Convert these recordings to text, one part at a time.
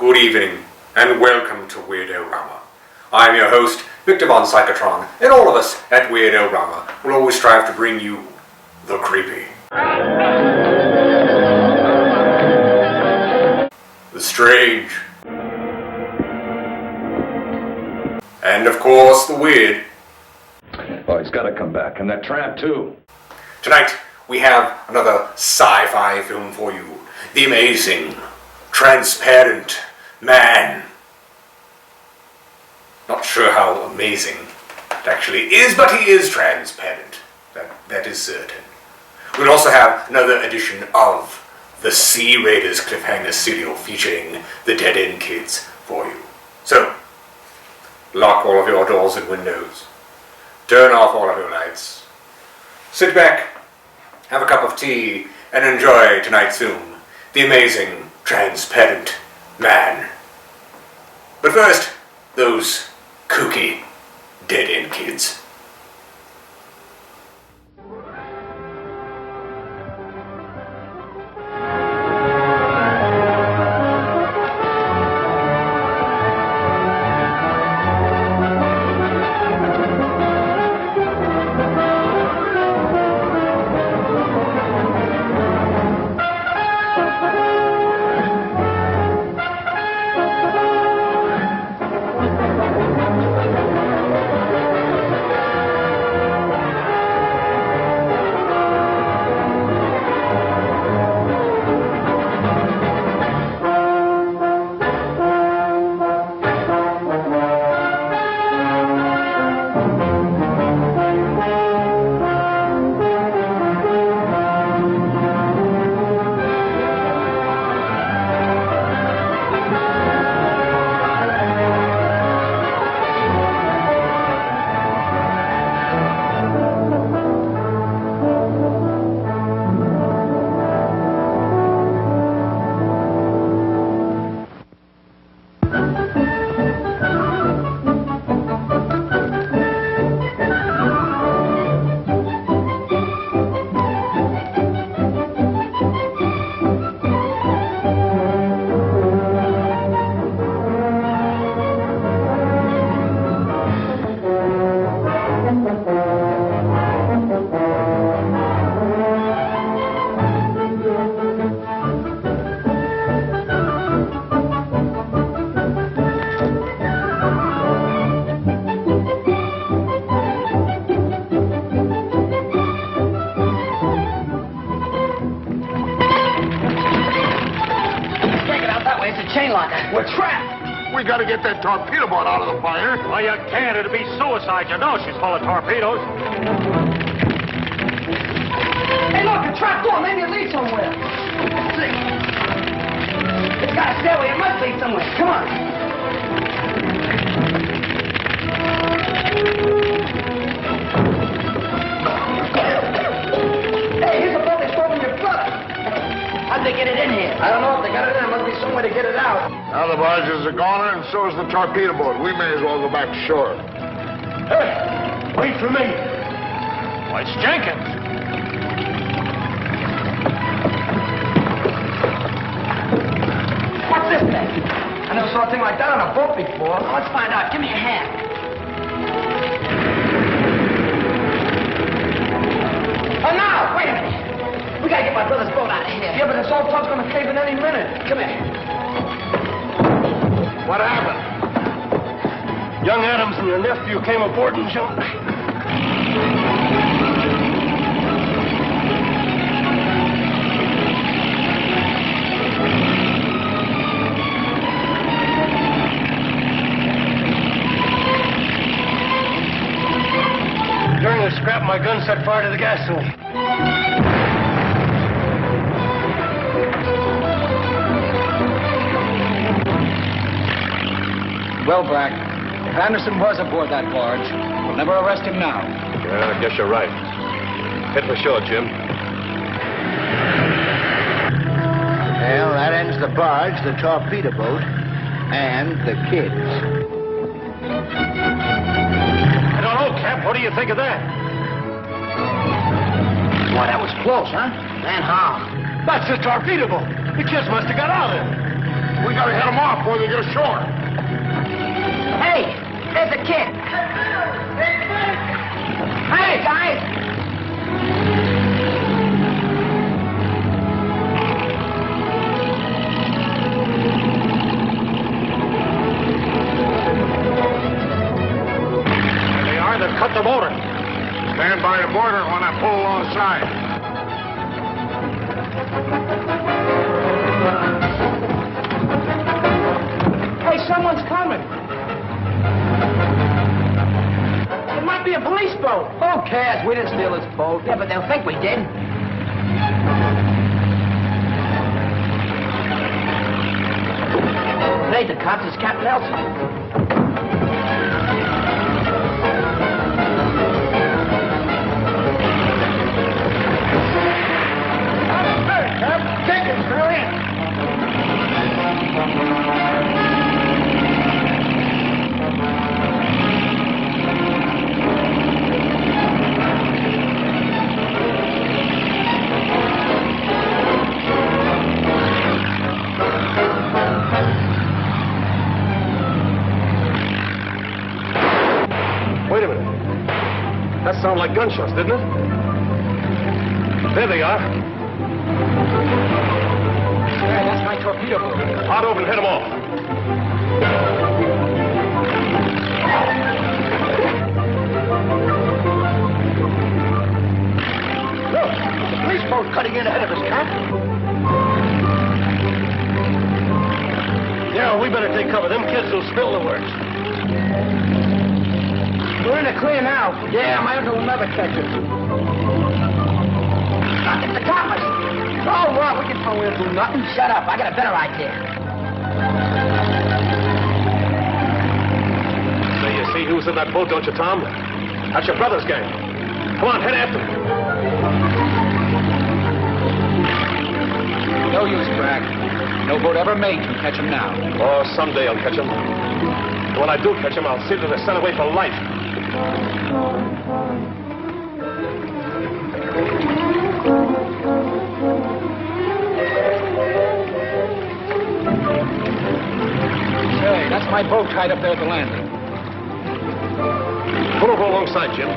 Good evening, and welcome to Weird-O-Rama. I'm your host, Victor von Psychotron, and all of us at Weird-O-Rama will always strive to bring you the creepy, the strange, and of course, the weird. Oh, he's got to come back, and that tramp too. Tonight, we have another sci-fi film for you. The amazing, transparent man. Not sure how amazing it actually is, but he is transparent. That is certain. We'll also have another edition of the Sea Raiders cliffhanger serial featuring the Dead End Kids for you. So, lock all of your doors and windows. Turn off all of your lights. Sit back, have a cup of tea, and enjoy tonight's film, The Amazing Transparent Man. But first, those kooky Dead End Kids. We're trapped! We gotta get that torpedo boat out of the fire. Well, you can't. It'd be suicide. You know she's full of torpedoes. Hey, look, a trap door. Maybe it leads somewhere. Let's see. It's got a stairway. It must lead somewhere. Come on. Hey, here's a boat they stole from your brother. How'd they get it in here? I don't know. If they got it in, there must be some way to get it out. Now the barges are gone, and so is the torpedo boat. We may as well go back to shore. Hey, wait for me. Why, it's Jenkins. What's this thing? I never saw a thing like that on a boat before. Well, let's find out. Give me your hand. Oh, now, wait a minute. We gotta get my brother's boat out of here. Yeah, but this old tub's gonna cave in any minute. Come here. What happened? Young Adams and your nephew came aboard and jumped. During the scrap, my gun set fire to the gasoline. Well, Brack, if Anderson was aboard that barge, we'll never arrest him now. Yeah, I guess you're right. Hit for sure, Jim. Well, that ends the barge, the torpedo boat, and the kids. I don't know, Cap. What do you think of that? Boy, that was close, huh? Man, how? That's the torpedo boat. The kids must have got out of it. We gotta head them off before they get ashore. Hey, there's a kid. Hey, guys. There they are. They've cut the motor. Stand by the border when I pull alongside. Hey, someone's coming. It might be a police boat. Who cares? We didn't steal this boat. Yeah, but they'll think we did. Hey, the cops, it's Captain Nelson. Wait a minute. That sounded like gunshots, didn't it? There they are. Hey, that's my torpedo boat. Hard over and head them off. Look, the police boat cutting in ahead of us, Cap. Yeah, we better take cover. Them kids will spill the works. We're in the clear now. Yeah, my uncle will never catch us. It's the coppers. Oh, well, we can throw in and do nothing. Shut up. I got a better idea. So you see who's in that boat, don't you, Tom? That's your brother's gang. Come on, head after them. No use, Bragg. No boat ever made can catch him now. Oh, someday I'll catch him. And when I do catch him, I'll see that they're sent away for life. Hey, that's my boat tied up there at the landing. Pull over alongside, Jim.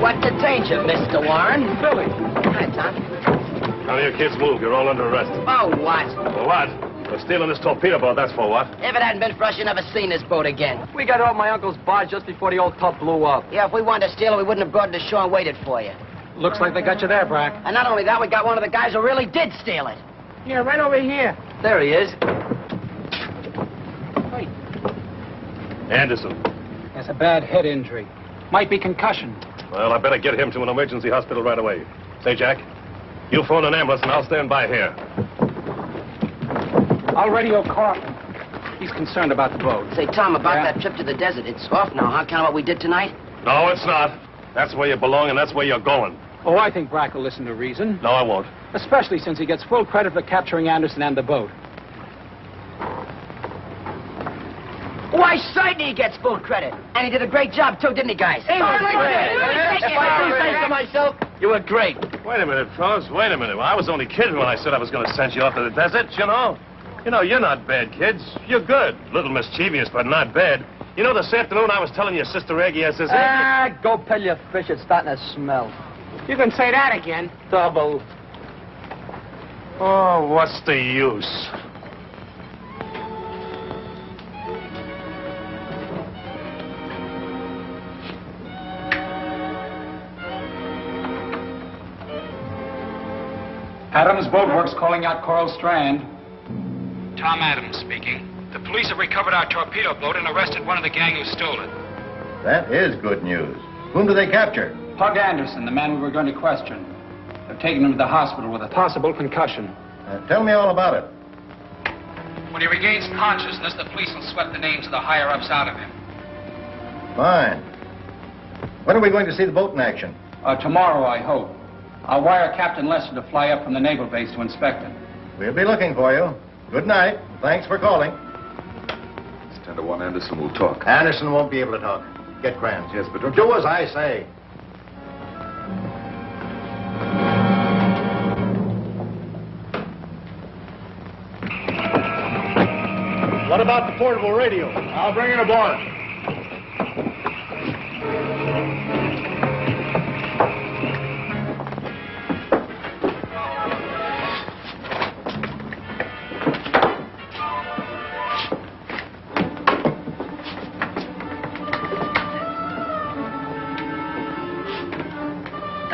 What's the danger, Mr. Warren? Billy. Hi, Tom. None of your kids move. You're all under arrest. Oh, what? For what? For stealing this torpedo boat, that's for what? If it hadn't been for us, you'd never seen this boat again. We got off my uncle's barge just before the old tub blew up. Yeah, if we wanted to steal it, we wouldn't have brought it ashore and waited for you. Looks like they got you there, Bragg. And not only that, we got one of the guys who really did steal it. Yeah, right over here. There he is. Anderson. Has a bad head injury. Might be concussion. Well, I better get him to an emergency hospital right away. Say, Jack, you phone an ambulance and I'll stand by here. I'll radio Carlton. He's concerned about the boat. Say, Tom, about Yeah? that trip to the desert, it's off now, huh? Kind of what we did tonight? No, it's not. That's where you belong and that's where you're going. Oh, I think Bragg will listen to reason. No, I won't. Especially since he gets full credit for capturing Anderson and the boat. Why, certainly he gets full credit. And he did a great job, too, didn't he, guys? He was great. If I do say so myself, You were great. Wait a minute, fellas. Wait a minute. Well, I was only kidding when I said I was going to send you off to the desert, you know. You know, you're not bad, kids. You're good. Little mischievous, but not bad. You know, this afternoon I was telling your sister Aggie I says... Go pill your fish. It's starting to smell. you can say that again. Double. Oh, what's the use? Adams Boat Works calling out Coral Strand. Tom Adams speaking. The police have recovered our torpedo boat and arrested one of the gang who stole it. That is good news. Whom do they capture? Pug Anderson, the man we were going to question. They've taken him to the hospital with a possible concussion. Tell me all about it. When he regains consciousness, the police will sweat the names of the higher-ups out of him. Fine. When are we going to see the boat in action? Tomorrow, I hope. I'll wire Captain Lester to fly up from the naval base to inspect it. We'll be looking for you. Good night. Thanks for calling. 10 to 1 Anderson will talk. Anderson won't be able to talk. Get Kranz. Yes, but don't Do as I say. What about the portable radio? I'll bring it aboard.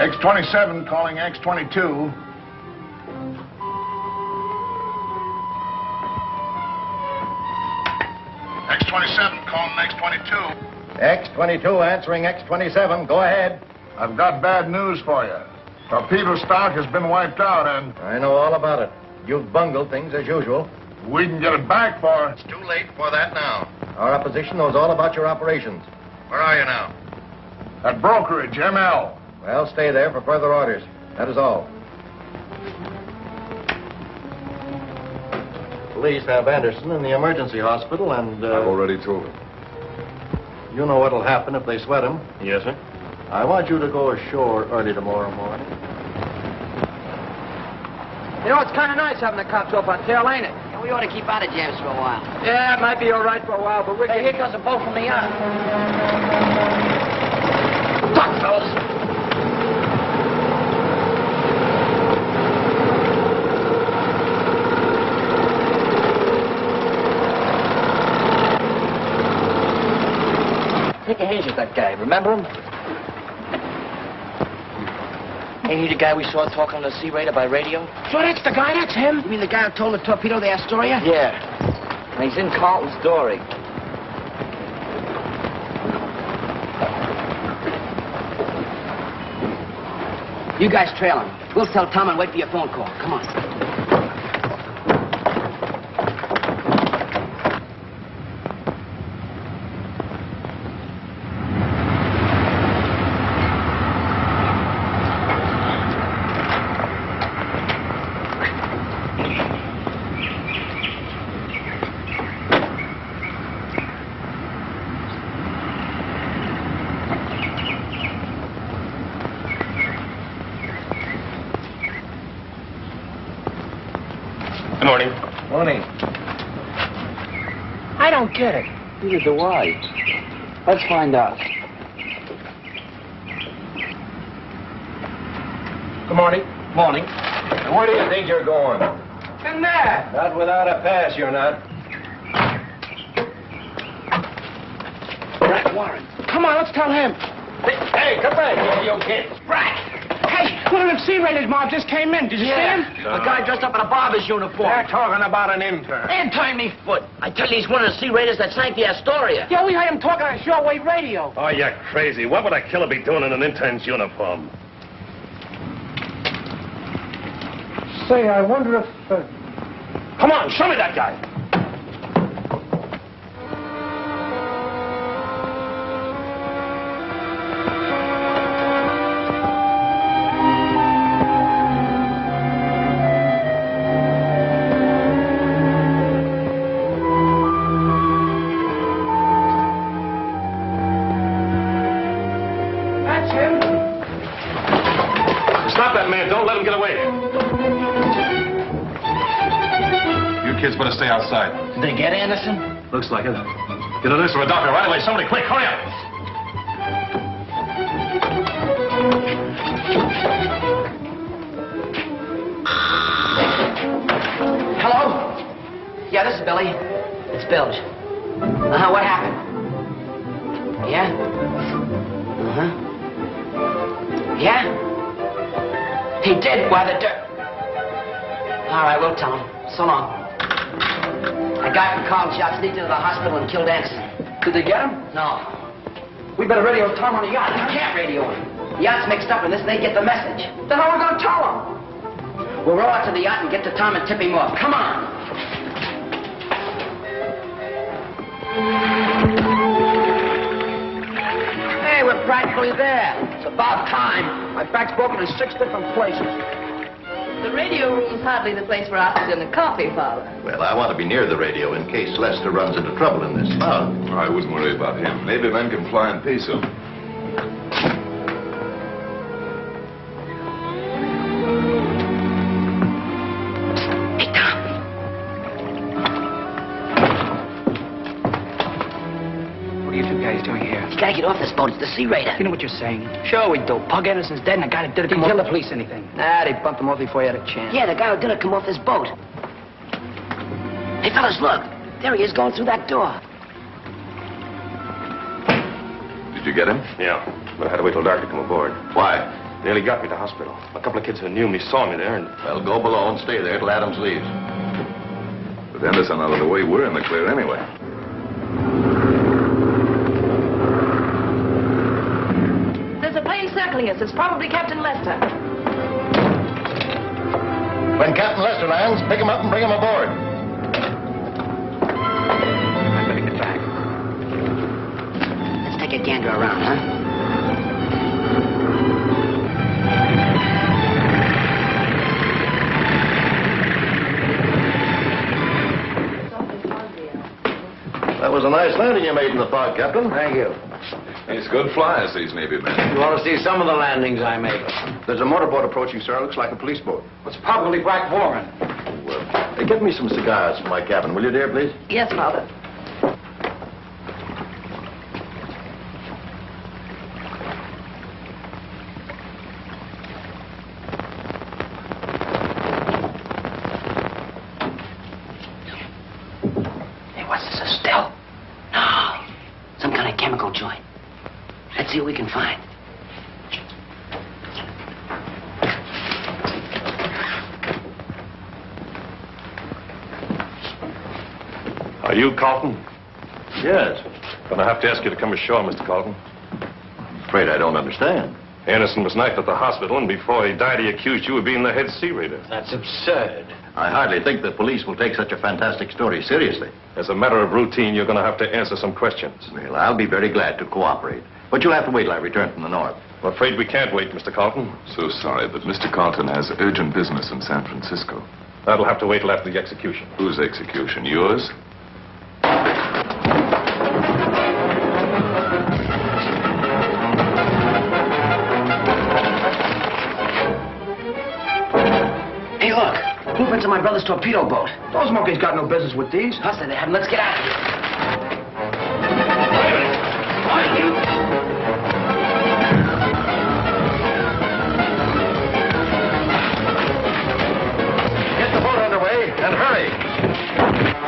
X-27 calling X-22. X-27 calling X-22. X-22 answering X-27. Go ahead. I've got bad news for you. Torpedo stock has been wiped out, and I know all about it. You've bungled things as usual. we can get it back for... It's too late for that now. Our opposition knows all about your operations. Where are you now? At brokerage, ML. Well, stay there for further orders. That is all. Police have Anderson in the emergency hospital, and... I've already told him. You know what'll happen if they sweat him. Yes, sir. I want you to go ashore early tomorrow morning. You know, it's kind of nice having the cops up on tail, ain't it? Yeah, we ought to keep out of jams for a while. Yeah, it might be all right for a while, but we're... Hey, here comes a boat from the yacht. Talk, fellas. Take a haze at that guy. Remember him? Ain't he the guy we saw talking on the Sea Raider by radio? So that's the guy? That's him? You mean the guy who told the torpedo the Astoria? Yeah. And he's in Carlton's dory. You guys trail him. We'll tell Tom and wait for your phone call. Come on. Good morning. Morning. I don't get it. Neither do I. Let's find out. Good morning. Morning. And where do you think you're going? In there. Not without a pass, you're not. Brett Warren. Come on, let's tell him. Hey, come back here, you kids. Brett! Hey, one of them Sea Raiders mob just came in. Did you see him? A guy dressed up in a barber's uniform. They're talking about an intern. And tie me foot. I tell you, he's one of the Sea Raiders that sank the Astoria. Yeah, we heard him talking on shortwave radio. Oh, you're crazy. What would a killer be doing in an intern's uniform? Say, I wonder if... Come on, show me that guy. That's him. Stop that man. Don't let him get away. You kids better stay outside. Did they get Anderson? Looks like it. Get a nurse or a doctor right away. Somebody, quick, hurry up. Hello? Yeah, this is Billy. It's Bilge. What happened? Yeah? Yeah? He did? Why, the dirt... All right, we'll tell him. So long. A guy from Carlton shot sneaked into the hospital and killed Anderson. Did they get him? No. We better radio Tom on the yacht. You can't radio him. The yacht's mixed up in this and they get the message. Then how are we going to tell him? We'll row out to the yacht and get to Tom and tip him off. Come on. Hey, we're practically there. It's about time. My back's broken in 6 different places. The radio room's hardly the place for oxygen and coffee, Father. Well, I want to be near the radio in case Lester runs into trouble in this fog. I wouldn't worry about him. Maybe men can fly in peace soon. Hey, Tom. What are you two guys doing here? You gotta get off this boat. It's the Sea Raider. You know what you're saying? Sure we do. Pug Anderson's dead and the guy that did it Didn't come tell off. the police anything. Nah, they bumped him off before he had a chance. Yeah, the guy who did it come off this boat. Hey, fellas, look. There he is going through that door. Did you get him? Yeah, but I had to wait till dark to come aboard. Why? Nearly got me to hospital. A couple of kids who knew me saw me there and... Well, go below and stay there till Adams leaves. With Anderson out of the way, we're in the clear anyway. There's a plane circling us. It's probably Captain Lester. When Captain Lester lands, pick him up and bring him aboard. I better get back. Let's take a gander around, huh? That was a nice landing you made in the fog, Captain. Thank you. He's good flyers, these Navy men. You want to see some of the landings I make? There's a motorboat approaching, sir. Looks like a police boat. It's probably Black Warren. Hey, get me some cigars from my cabin, will you, dear, please? Yes, Father. Hey, what's this, a still? No. Some kind of chemical joint. Let's see what we can find. Are you Carlton? Yes. Gonna have to ask you to come ashore, Mr. Carlton. Afraid I don't understand. Anderson was knifed at the hospital, and before he died, he accused you of being the head sea raider. That's absurd. I hardly think the police will take such a fantastic story seriously. As a matter of routine, you're gonna have to answer some questions. Well, I'll be very glad to cooperate. But you'll have to wait till I return from the north. I'm afraid we can't wait, Mr. Carlton. So sorry, but Mr. Carlton has urgent business in San Francisco. That'll have to wait till after the execution. Whose execution? Yours? Hey, look. Blueprints of my brother's torpedo boat. Those monkeys got no business with these. Hustler, they have them. Let's get out of here. Get the boat underway and hurry.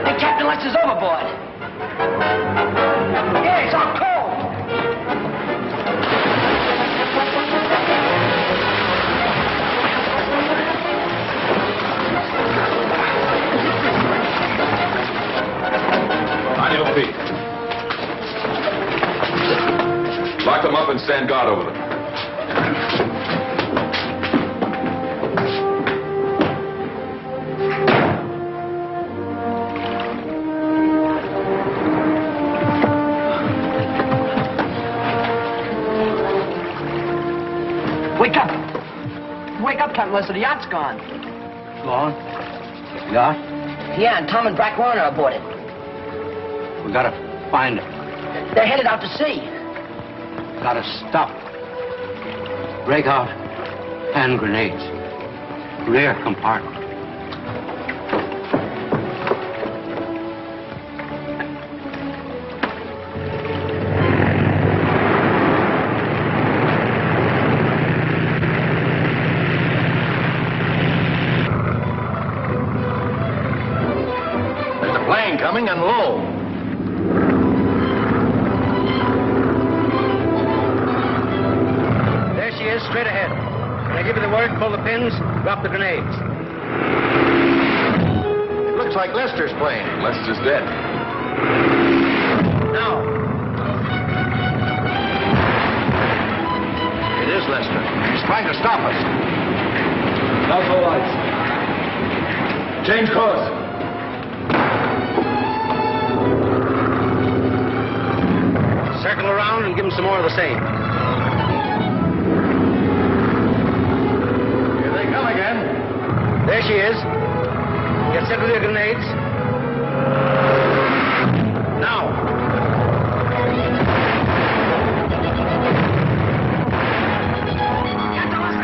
Hey, Captain Lester's overboard. Yeah, it's all cold. On your feet. Lock them up and stand guard over them. Wake up. Wake up, Captain Lester. The yacht's gone. Gone? Yacht? Yeah, and Tom and Black Warren are aboard it. We gotta find it. They're headed out to sea. Gotta stop. Break out. Hand grenades. Rear compartment. There's a plane coming and low. There she is, straight ahead. When I give you the word, pull the pins, drop the grenades. It looks like Lester's plane. Lester's dead. Lester. He's trying to stop us. Down all lights. Change course. Circle around and give him some more of the same. Here they come again. There she is. Get set with your grenades. Now.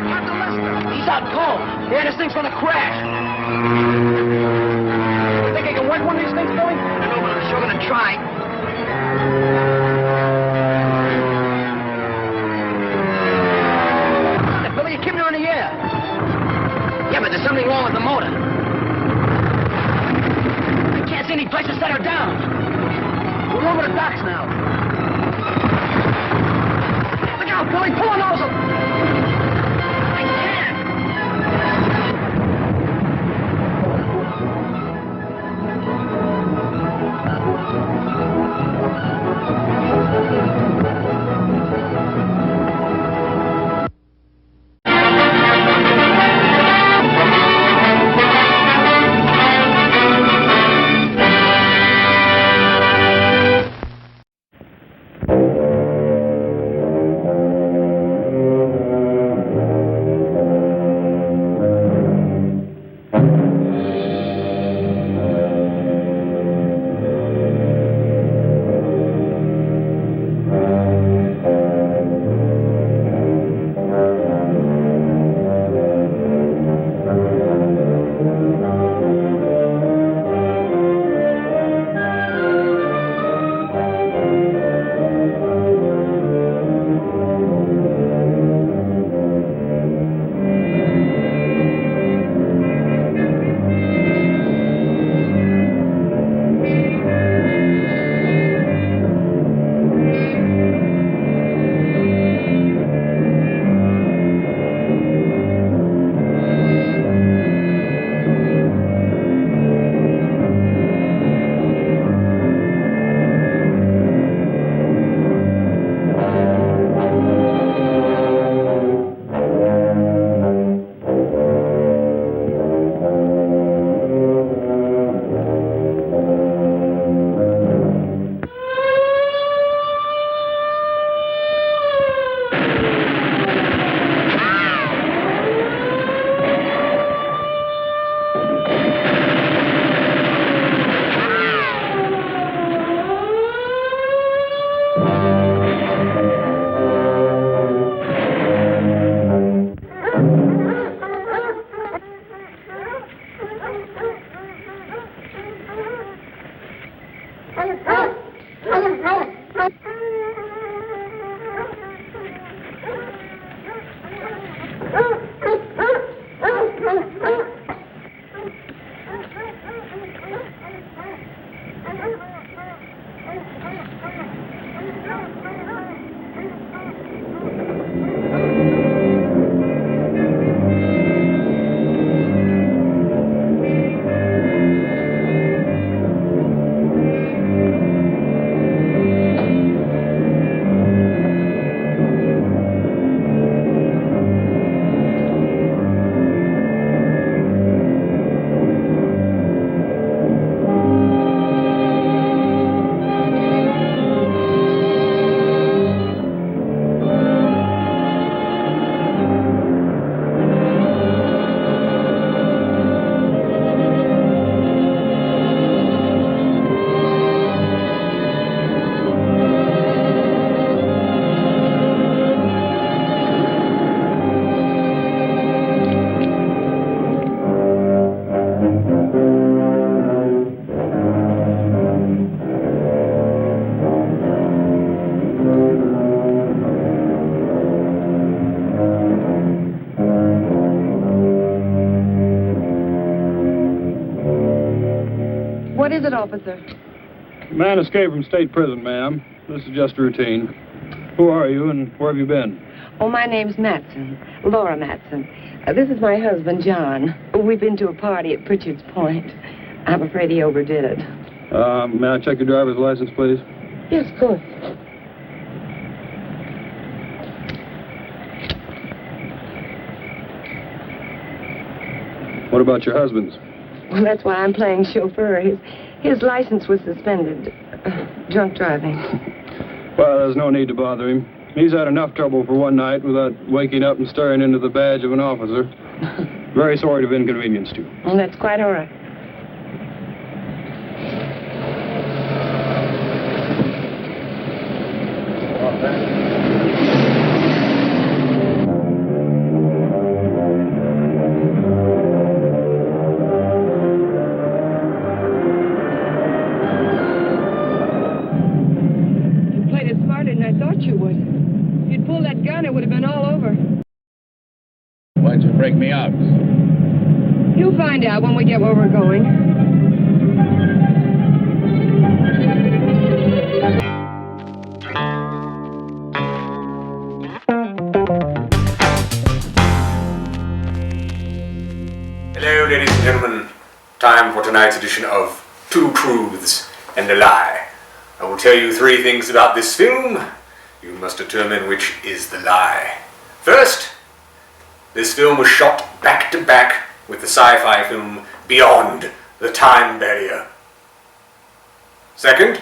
Captain Lester! He's out cold. Yeah, this thing's gonna crash. You think I can work one of these things, Billy? I don't know, but I'm sure gonna try. Billy, you're keeping her in the air. Yeah, but there's something wrong with the motor. I can't see any place to set her down. We're over the docks now. Look out, Billy, pull a nozzle. I can't. What is it, officer? Man escaped from state prison, ma'am. This is just routine. Who are you and where have you been? Oh, my name's Matson, Laura Matson. This is my husband, John. We've been to a party at Pritchard's Point. I'm afraid he overdid it. May I check your driver's license, please? Yes, of course. What about your husband's? Well, that's why I'm playing chauffeur. His license was suspended. Drunk driving. Well, there's no need to bother him. He's had enough trouble for one night without waking up and staring into the badge of an officer. Very sorry to have inconvenienced you. Well, that's quite all right. You played it smarter than I thought you would. If you'd pulled that gun, it would have been all over. Why'd you break me out? You'll find out when we get where we're going. Hello, ladies and gentlemen. Time for tonight's edition of Two Truths and a Lie. I will tell you 3 things about this film. You must determine which is the lie. First, this film was shot back-to-back with the sci-fi film Beyond the Time Barrier. Second,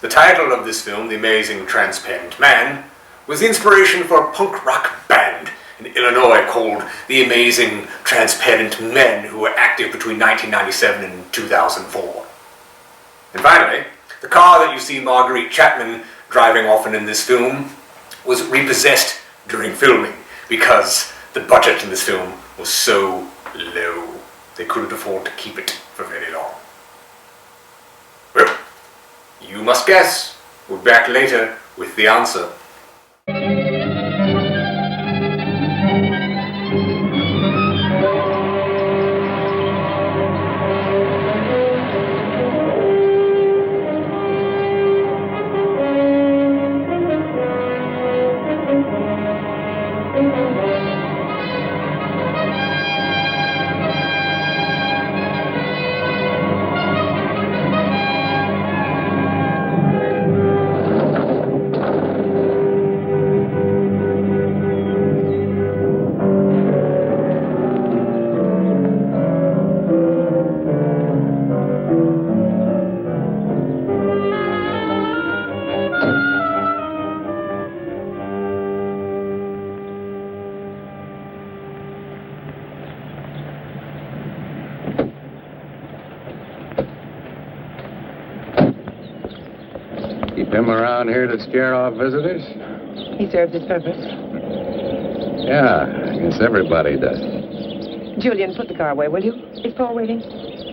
the title of this film, The Amazing Transparent Man, was the inspiration for a punk rock band in Illinois called The Amazing Transparent Men, who were active between 1997 and 2004. And finally, the car that you see Marguerite Chapman driving often in this film was repossessed during filming because the budget in this film was so low they couldn't afford to keep it for very long. Well, you must guess. We'll be back later with the answer. Keep him around here to scare off visitors? He serves his purpose. Yeah, I guess everybody does. Julian, put the car away, will you? Is Paul waiting?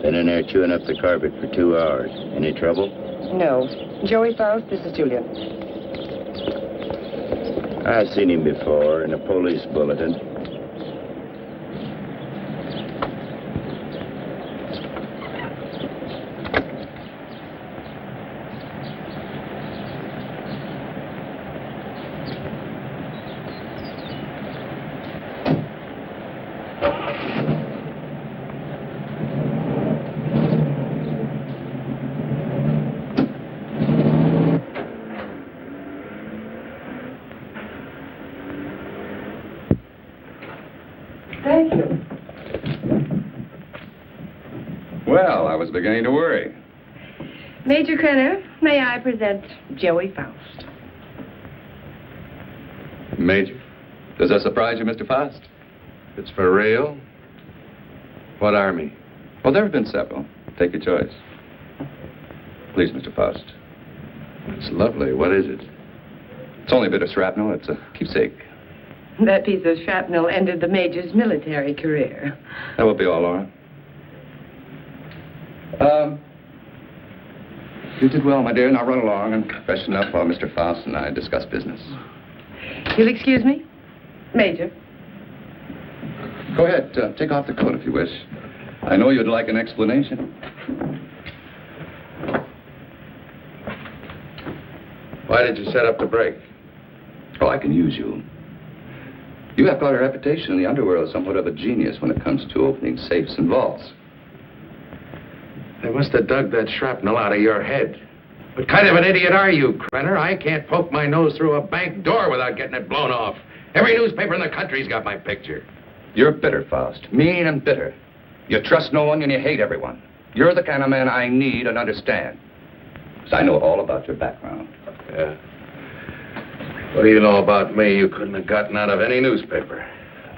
Been in there chewing up the carpet for 2 hours. Any trouble? No. Joey Faust, this is Julian. I've seen him before in a police bulletin. Thank you. Well, I was beginning to worry. Major Krenner, may I present Joey Faust? Major, does that surprise you, Mr. Faust? It's for real? What army? Well, there have been several. Take your choice. Please, Mr. Faust. It's lovely. What is it? It's only a bit of shrapnel. It's a keepsake. That piece of shrapnel ended the Major's military career. That will be all, Laura. You did well, my dear. Now run along and freshen up while Mr. Faust and I discuss business. You'll excuse me? Major. Go ahead. Take off the coat if you wish. I know you'd like an explanation. Why did you set up the break? Oh, I can use you. You have got a reputation in the underworld as somewhat of a genius when it comes to opening safes and vaults. They must have dug that shrapnel out of your head. What kind of an idiot are you, Krenner? I can't poke my nose through a bank door without getting it blown off. Every newspaper in the country's got my picture. You're bitter, Faust. Mean and bitter. You trust no one and you hate everyone. You're the kind of man I need and understand. 'Cause I know all about your background. Yeah. What do you know about me you couldn't have gotten out of any newspaper?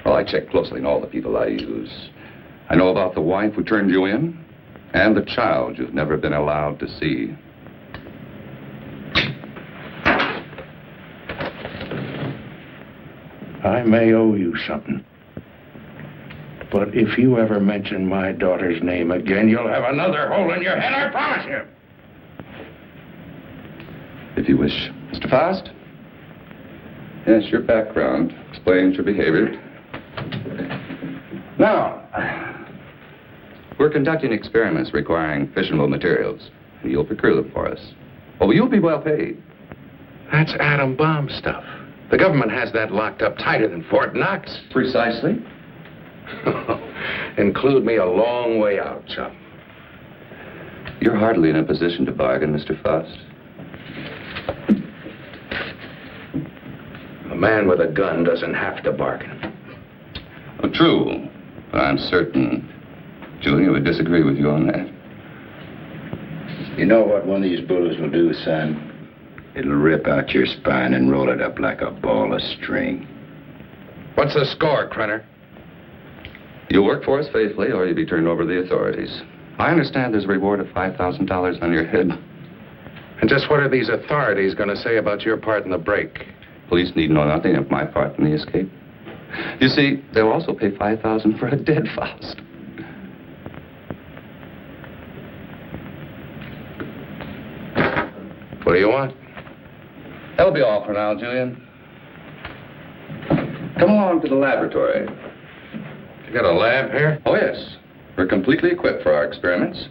Well, I check closely on all the people I use. I know about the wife who turned you in and the child you've never been allowed to see. I may owe you something. But if you ever mention my daughter's name again, you'll have another hole in your head, I promise you. If you wish. Mr. Faust? Yes, your background explains your behavior. Now, we're conducting experiments requiring fissionable materials. You'll procure them for us. Oh, you'll be well paid. That's atom bomb stuff. The government has that locked up tighter than Fort Knox. Precisely. Include me a long way out, chum. You're hardly in a position to bargain, Mr. Faust. A man with a gun doesn't have to bargain. Oh, true. But I'm certain Junior would disagree with you on that. You know what one of these bullets will do, son? It'll rip out your spine and roll it up like a ball of string. What's the score, Krenner? You'll work for us faithfully, or you'll be turned over to the authorities. I understand there's a reward of $5,000 on your head. And just what are these authorities going to say about your part in the break? Police need know nothing of my part in the escape. You see, they'll also pay $5,000 for a dead Faust. What do you want? That'll be all for now, Julian. Come along to the laboratory. You got a lab here? Oh, yes. We're completely equipped for our experiments.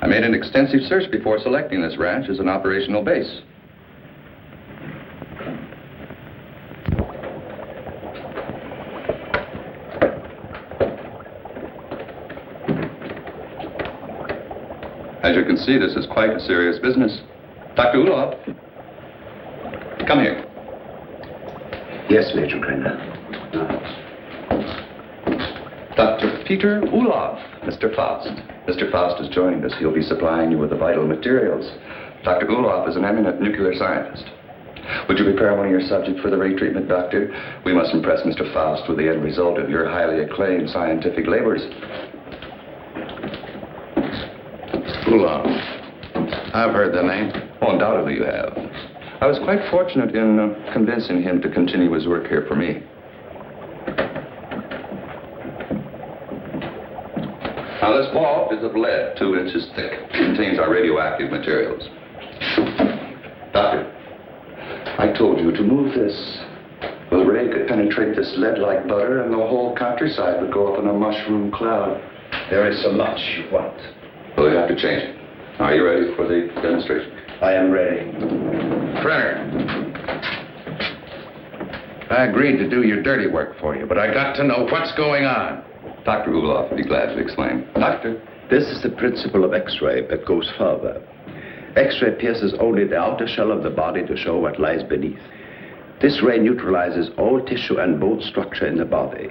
I made an extensive search before selecting this ranch as an operational base. As you can see, this is quite a serious business. Dr. Ulof, come here. Yes, Major Krenner. Dr. Peter Ulof, Mr. Faust. Mr. Faust has joined us. He'll be supplying you with the vital materials. Dr. Ulof is an eminent nuclear scientist. Would you prepare one of your subjects for the ray treatment, Doctor? We must impress Mr. Faust with the end result of your highly acclaimed scientific labors. Ulof. I've heard the name. Oh, undoubtedly you have. I was quite fortunate in convincing him to continue his work here for me. Now, this ball is of lead, 2 inches thick. It contains our radioactive materials. Doctor, I told you to move this. The ray could penetrate this lead like butter, and the whole countryside would go up in a mushroom cloud. There is so much you want. Well, you have to change it. Are you ready for the demonstration? I am ready. Krenner. I agreed to do your dirty work for you, but I got to know what's going on. Dr. Ulof would be glad to explain. Doctor? This is the principle of X-ray, but goes further. X-ray pierces only the outer shell of the body to show what lies beneath. This ray neutralizes all tissue and bone structure in the body.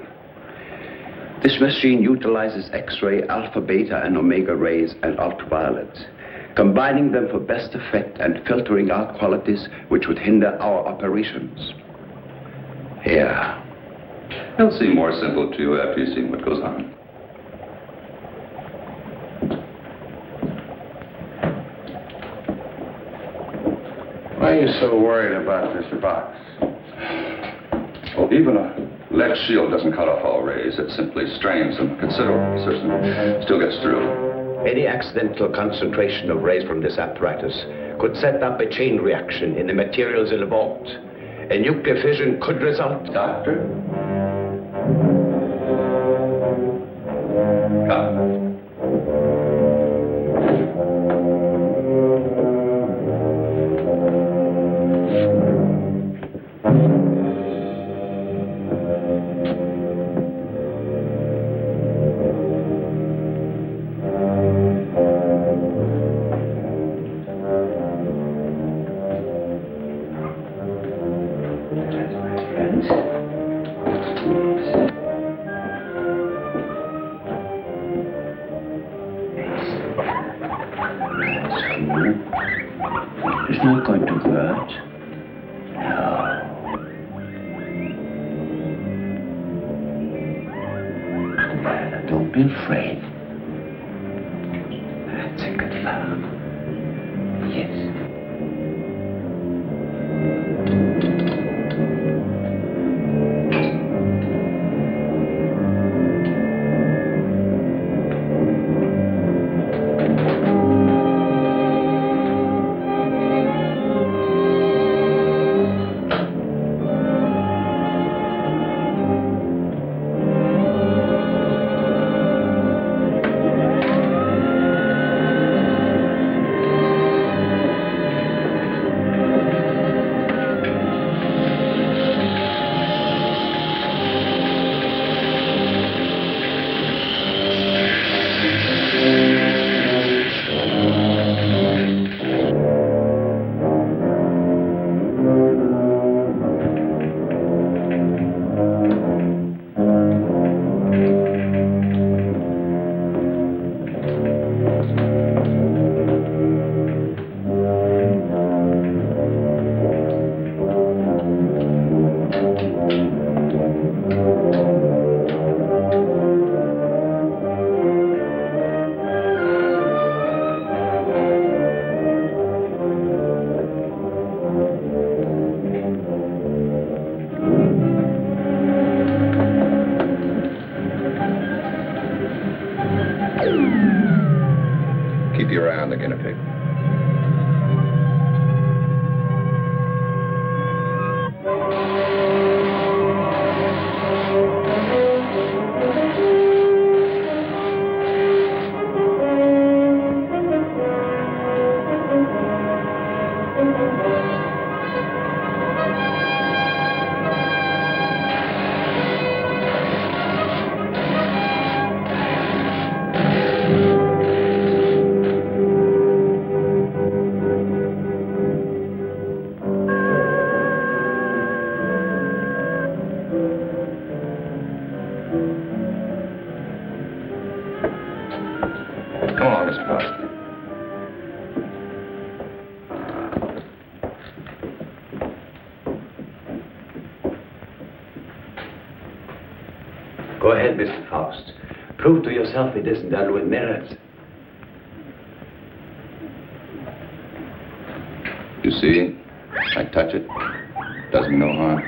This machine utilizes X-ray, alpha, beta, and omega rays, and ultraviolet, combining them for best effect and filtering out qualities which would hinder our operations. Yeah. It'll seem more simple to you after you've seen what goes on. Why are you so worried about this box? Well, even a lead shield doesn't cut off all rays. It simply strains them considerably, so it still gets through. Any accidental concentration of rays from this apparatus could set up a chain reaction in the materials involved. A nuclear fission could result. Doctor? Come. not going to hurt. No. Don't be afraid. That's a good fellow. Yes. Go ahead, Mr. Faust. Prove to yourself it isn't done with mirrors. You see? I touch it. Does me no harm.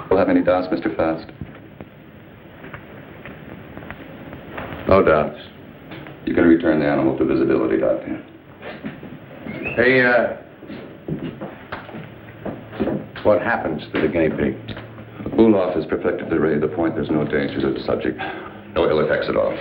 Will have any doubts, Mr. Faust? No doubts. You can return the animal to visibility, Doctor. Hey, what happens to the guinea pig? Ulov has perfected the ray to the point there's no danger to the subject. No ill effects at all.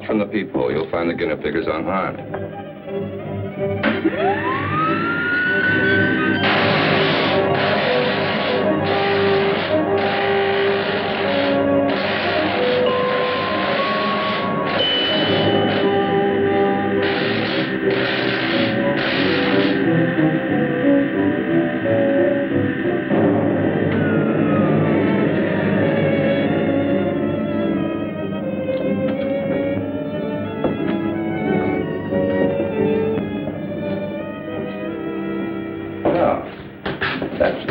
From the peephole, you'll find the guinea pig is unharmed.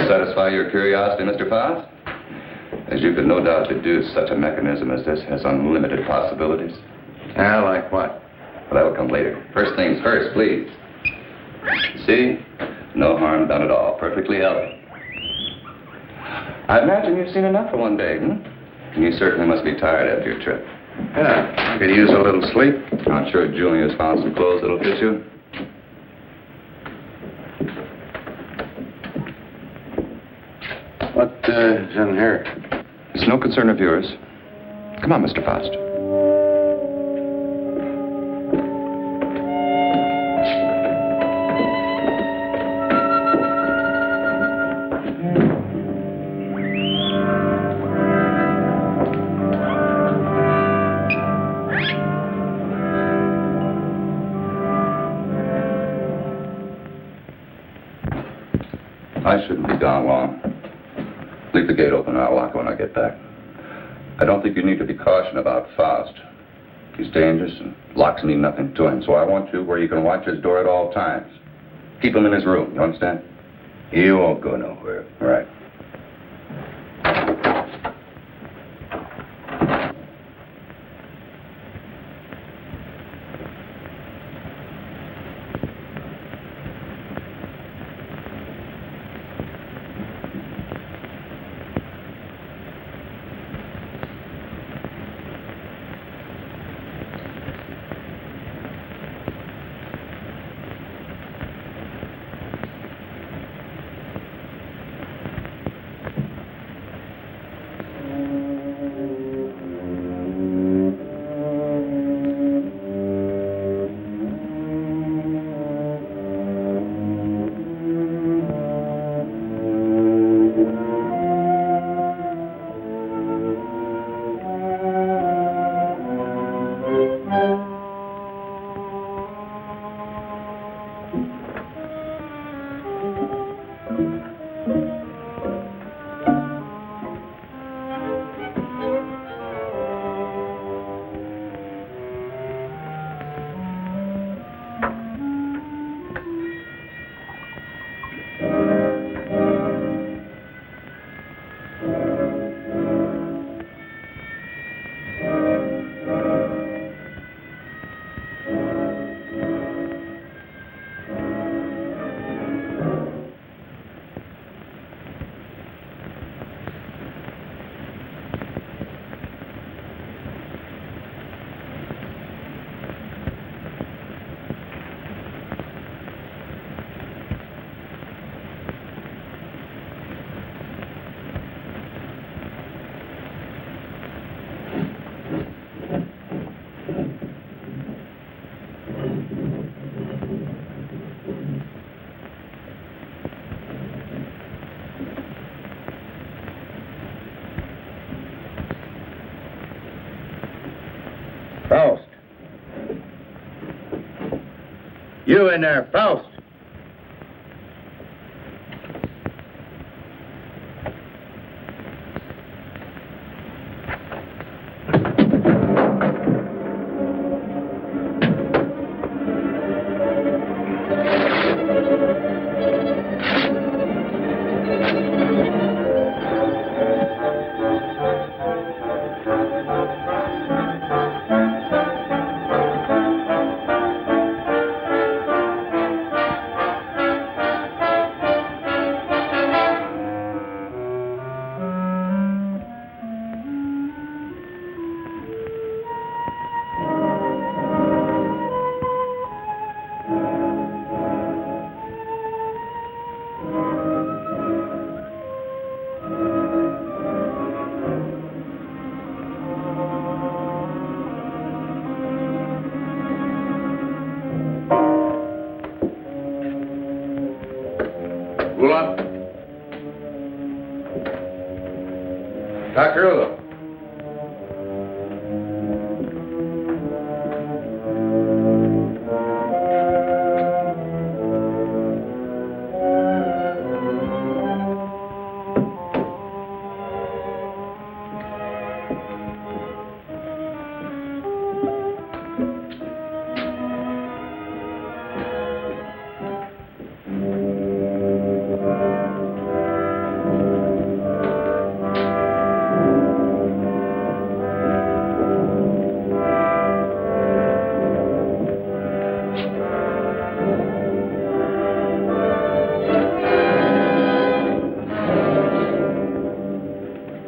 Satisfy your curiosity, Mr. Faust? As you could no doubt deduce, such a mechanism as this has unlimited possibilities. Ah, like what? Well, that'll come later. First things first, please. See? No harm done at all. Perfectly healthy. I imagine you've seen enough for one day, And you certainly must be tired after your trip. Yeah, I could use a little sleep. I'm sure Julia's found some clothes that'll fit you. What is in here? It's no concern of yours. Come on, Mr. Faust. I shouldn't be gone long. Leave the gate open and I'll lock it when I get back. I don't think you need to be cautious about Faust. He's dangerous and locks mean nothing to him, so I want you where you can watch his door at all times. Keep him in his room, you understand? He won't go nowhere. All right. Faust. You in there, Faust. Dr. Ulo.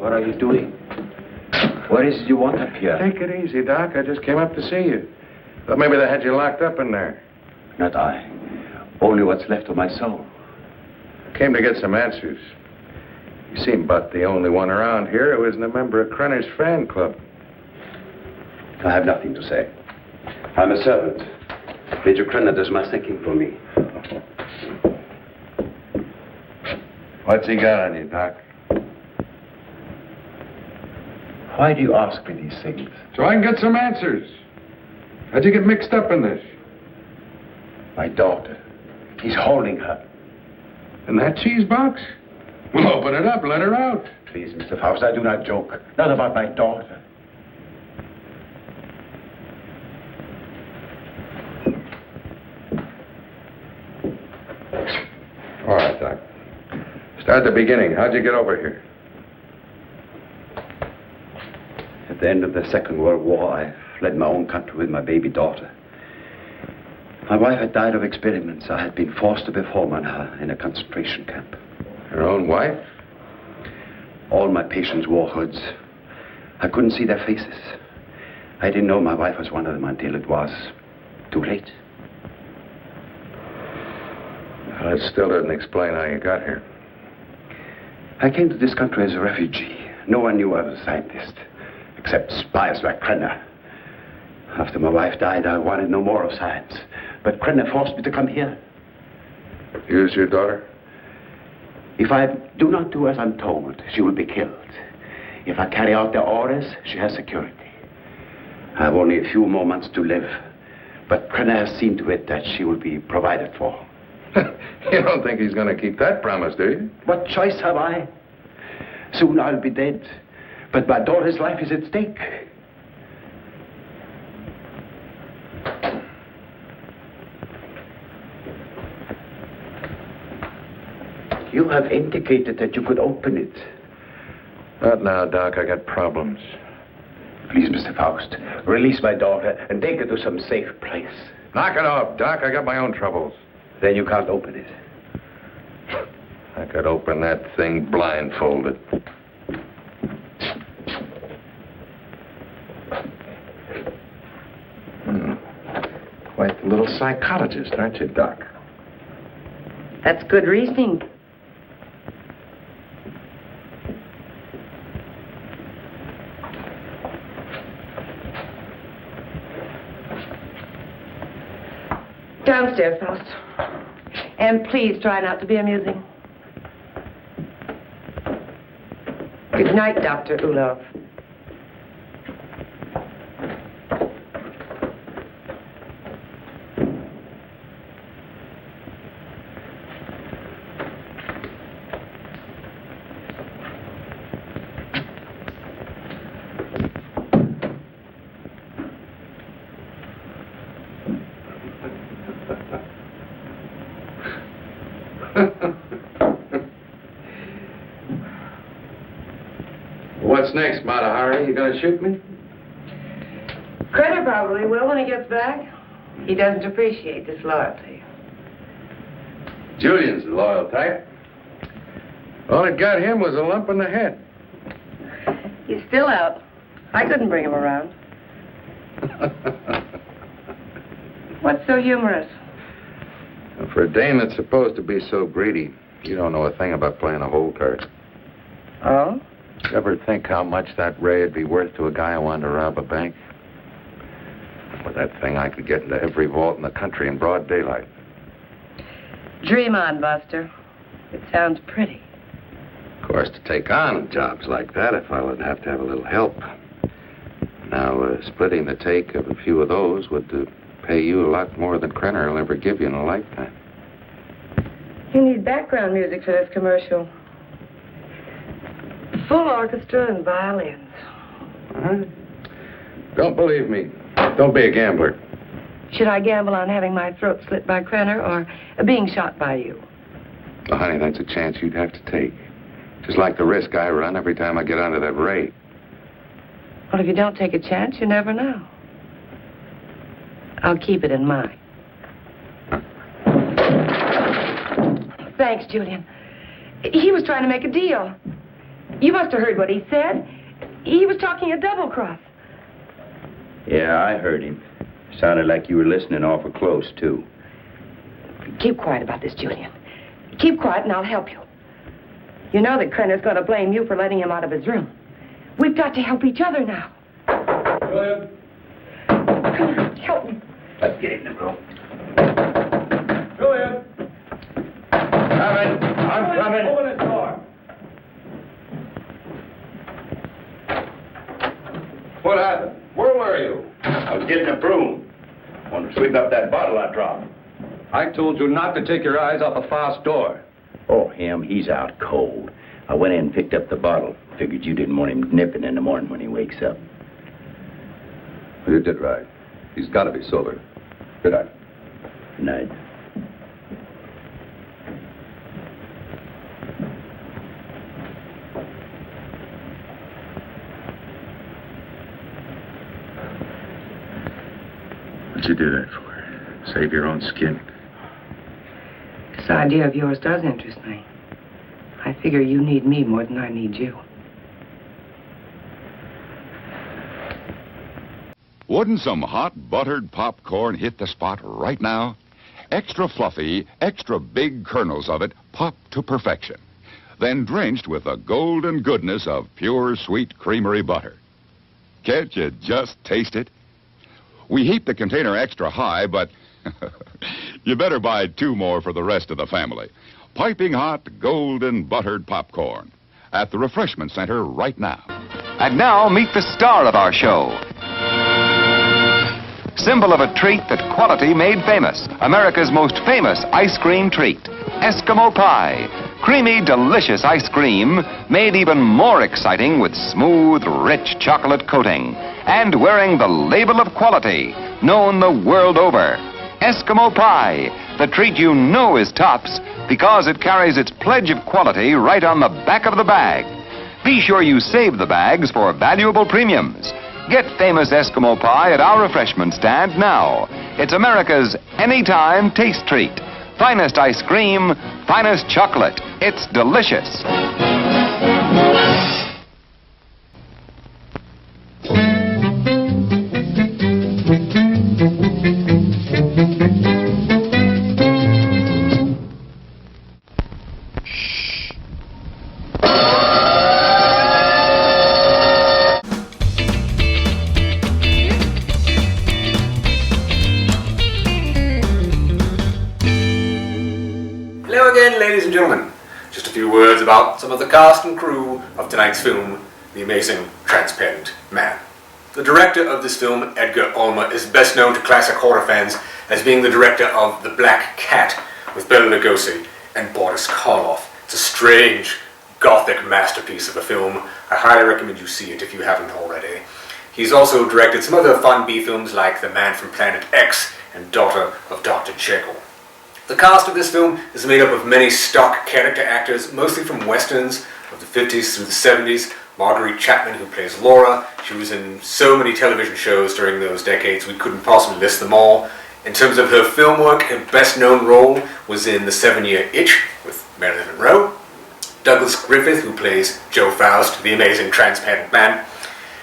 What are you doing? What is it you want up here? Take it easy, Doc. I just came up to see you. Thought maybe they had you locked up in there. Not I. Only what's left of my soul. Came to get some answers. You seem about the only one around here who isn't a member of Krenner's fan club. I have nothing to say. I'm a servant. Major Krenner does my thinking for me. What's he got on you, Doc? Why do you ask me these things? So I can get some answers. How'd you get mixed up in this? My daughter. He's holding her. In that cheese box? Well, open it up, let her out. Please, Mr. Faust, I do not joke. Not about my daughter. All right, Doc. Start at the beginning. How'd you get over here? At the end of the Second World War, I fled my own country with my baby daughter. My wife had died of experiments. I had been forced to perform on her in a concentration camp. Your own wife? All my patients wore hoods. I couldn't see their faces. I didn't know my wife was one of them until it was too late. Well, that still doesn't explain how you got here. I came to this country as a refugee. No one knew I was a scientist, except spies like Krenner. After my wife died, I wanted no more of science. But Krenner forced me to come here. Here's your daughter? If I do not do as I'm told, she will be killed. If I carry out their orders, she has security. I have only a few more months to live. But Krenner has seen to it that she will be provided for. You don't think he's going to keep that promise, do you? What choice have I? Soon I'll be dead. But my daughter's life is at stake. You have indicated that you could open it. Not now, Doc. I got problems. Please, Mr. Faust, release my daughter and take her to some safe place. Knock it off, Doc. I got my own troubles. Then you can't open it. I could open that thing blindfolded. Quite the little psychologist, aren't you, Doc? That's good reasoning. Downstairs, Faust. And please try not to be amusing. Good night, Dr. Ulov. What's next, Mata Hari? You gonna shoot me? Krenner probably will when he gets back. He doesn't appreciate disloyalty. Julian's the loyal type. All it got him was a lump in the head. He's still out. I couldn't bring him around. What's so humorous? For a dame that's supposed to be so greedy, you don't know a thing about playing a hole card. Oh? You ever think how much that ray would be worth to a guy who wanted to rob a bank? With that thing, I could get into every vault in the country in broad daylight. Dream on, Buster. It sounds pretty. Of course, to take on jobs like that, a fellow would have to have a little help. Now, splitting the take of a few of those would pay you a lot more than Krenner will ever give you in a lifetime. You need background music for this commercial. Full orchestra and violins. Don't believe me. Don't be a gambler. Should I gamble on having my throat slit by Krenner or being shot by you? Well, honey, that's a chance you'd have to take. Just like the risk I run every time I get onto that ray. Well, if you don't take a chance, you never know. I'll keep it in mind. Thanks, Julian. He was trying to make a deal. You must have heard what he said. He was talking a double cross. Yeah, I heard him. Sounded like you were listening awful close, too. Keep quiet about this, Julian. Keep quiet and I'll help you. You know that Krenner's going to blame you for letting him out of his room. We've got to help each other now. Julian? Come on, help me. Let's get in the room. Julian? I'm coming. Open this door. What happened? Where were you? I was getting a broom. Wanted to sweep up that bottle I dropped. I told you not to take your eyes off the fast door. Oh, him, he's out cold. I went in and picked up the bottle. Figured you didn't want him nipping in the morning when he wakes up. Well, you did right. He's got to be sober. Good night. Good night. What'd you do that for? Save your own skin? This idea of yours does interest me. I figure you need me more than I need you. Wouldn't some hot buttered popcorn hit the spot right now? Extra fluffy, extra big kernels of it popped to perfection. Then drenched with the golden goodness of pure sweet creamery butter. Can't you just taste it? We heat the container extra high, but you better buy 2 more for the rest of the family. Piping hot, golden buttered popcorn at the refreshment center right now. And now meet the star of our show. Symbol of a treat that quality made famous. America's most famous ice cream treat. Eskimo pie. Creamy, delicious ice cream made even more exciting with smooth, rich chocolate coating. And wearing the label of quality, known the world over. Eskimo pie, the treat you know is tops because it carries its pledge of quality right on the back of the bag. Be sure you save the bags for valuable premiums. Get famous Eskimo pie at our refreshment stand now. It's America's anytime taste treat. Finest ice cream, finest chocolate. It's delicious. Hello again, ladies and gentlemen. Just a few words about some of the cast and crew of tonight's film, The Amazing Transparent Man. The director of this film, Edgar Ulmer, is best known to classic horror fans as being the director of The Black Cat with Bela Lugosi and Boris Karloff. It's a strange, gothic masterpiece of a film. I highly recommend you see it if you haven't already. He's also directed some other fun B-films like The Man from Planet X and Daughter of Dr. Jekyll. The cast of this film is made up of many stock character actors, mostly from westerns of the 50s through the 70s. Marguerite Chapman, who plays Laura, she was in so many television shows during those decades we couldn't possibly list them all. In terms of her film work, her best known role was in The 7-Year Itch with Marilyn Monroe. Douglas Griffith, who plays Joe Faust, the amazing transparent man.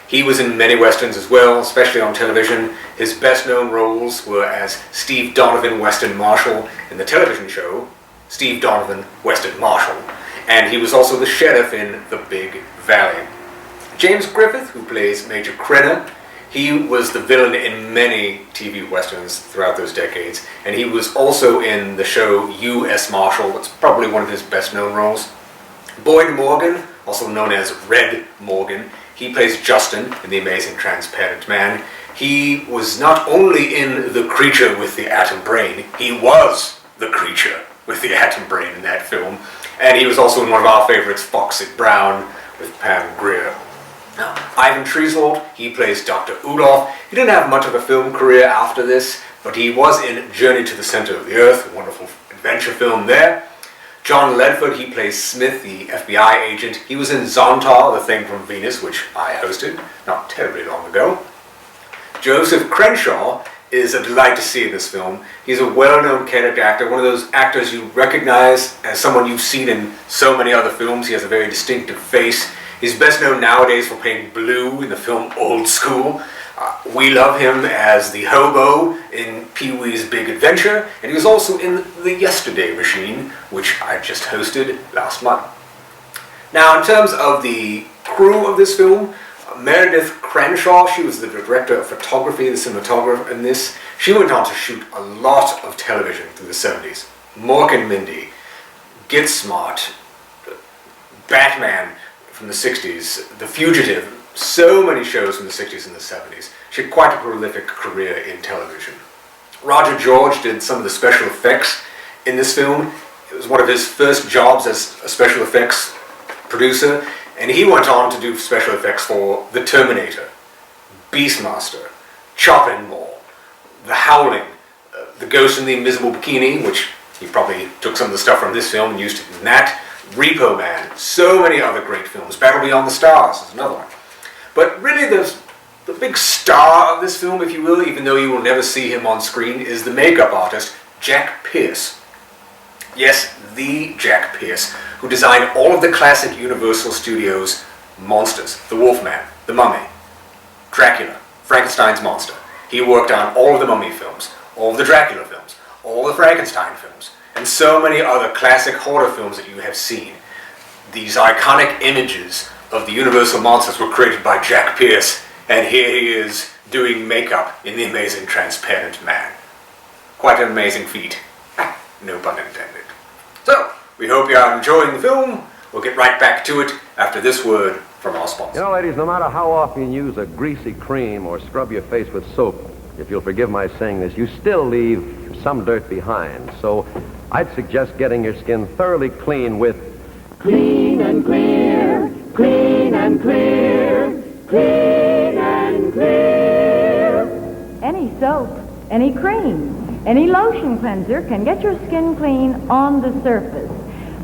He was in many westerns as well, especially on television. His best known roles were as Steve Donovan, Western Marshal, in the television show Steve Donovan, Western Marshal. And he was also the sheriff in The Big Valley. James Griffith, who plays Major Crenna, he was the villain in many TV westerns throughout those decades, and he was also in the show U.S. Marshal. That's probably one of his best known roles. Boyd Morgan, also known as Red Morgan, he plays Justin in The Amazing Transparent Man. He was not only in The Creature with the Atom Brain, he was the creature with the atom brain in that film. And he was also in one of our favorites, Foxy Brown, with Pam Grier. Now, Ivan Treeslold, he plays Dr. Udoff. He didn't have much of a film career after this, but he was in Journey to the Center of the Earth, a wonderful adventure film there. John Ledford, he plays Smith, the FBI agent. He was in Zontar, The Thing from Venus, which I hosted not terribly long ago. Joseph Crenshaw is a delight to see in this film. He's a well-known character actor, one of those actors you recognize as someone you've seen in so many other films. He has a very distinctive face. He's best known nowadays for playing Blue in the film Old School. We love him as the hobo in Pee-wee's Big Adventure, and he was also in The Yesterday Machine, which I just hosted last month. Now, in terms of the crew of this film, Meredith Crenshaw, she was the director of photography, the cinematographer in this. She went on to shoot a lot of television through the 70s. Mork and Mindy, Get Smart, Batman from the 60s, The Fugitive, so many shows from the 60s and the 70s. She had quite a prolific career in television. Roger George did some of the special effects in this film. It was one of his first jobs as a special effects producer, and he went on to do special effects for The Terminator, Beastmaster, Chopping Mall, The Howling, The Ghost in the Invisible Bikini, which he probably took some of the stuff from this film and used it in that, Repo Man, so many other great films. Battle Beyond the Stars is another one. But really the big star of this film, if you will, even though you will never see him on screen, is the makeup artist, Jack Pierce. Yes, the Jack Pierce, who designed all of the classic Universal Studios monsters. The Wolfman, The Mummy, Dracula, Frankenstein's Monster. He worked on all of the Mummy films, all of the Dracula films, all the Frankenstein films, and so many other classic horror films that you have seen. These iconic images of the Universal monsters were created by Jack Pierce, and here he is doing makeup in The Amazing Transparent Man. Quite an amazing feat. No pun intended. So, we hope you are enjoying the film. We'll get right back to it after this word from our sponsor. You know, ladies, no matter how often you use a greasy cream or scrub your face with soap, if you'll forgive my saying this, you still leave some dirt behind. So I'd suggest getting your skin thoroughly clean with Clean and clear, clean and clear, clean and clear. Any soap, any cream, any lotion cleanser can get your skin clean on the surface.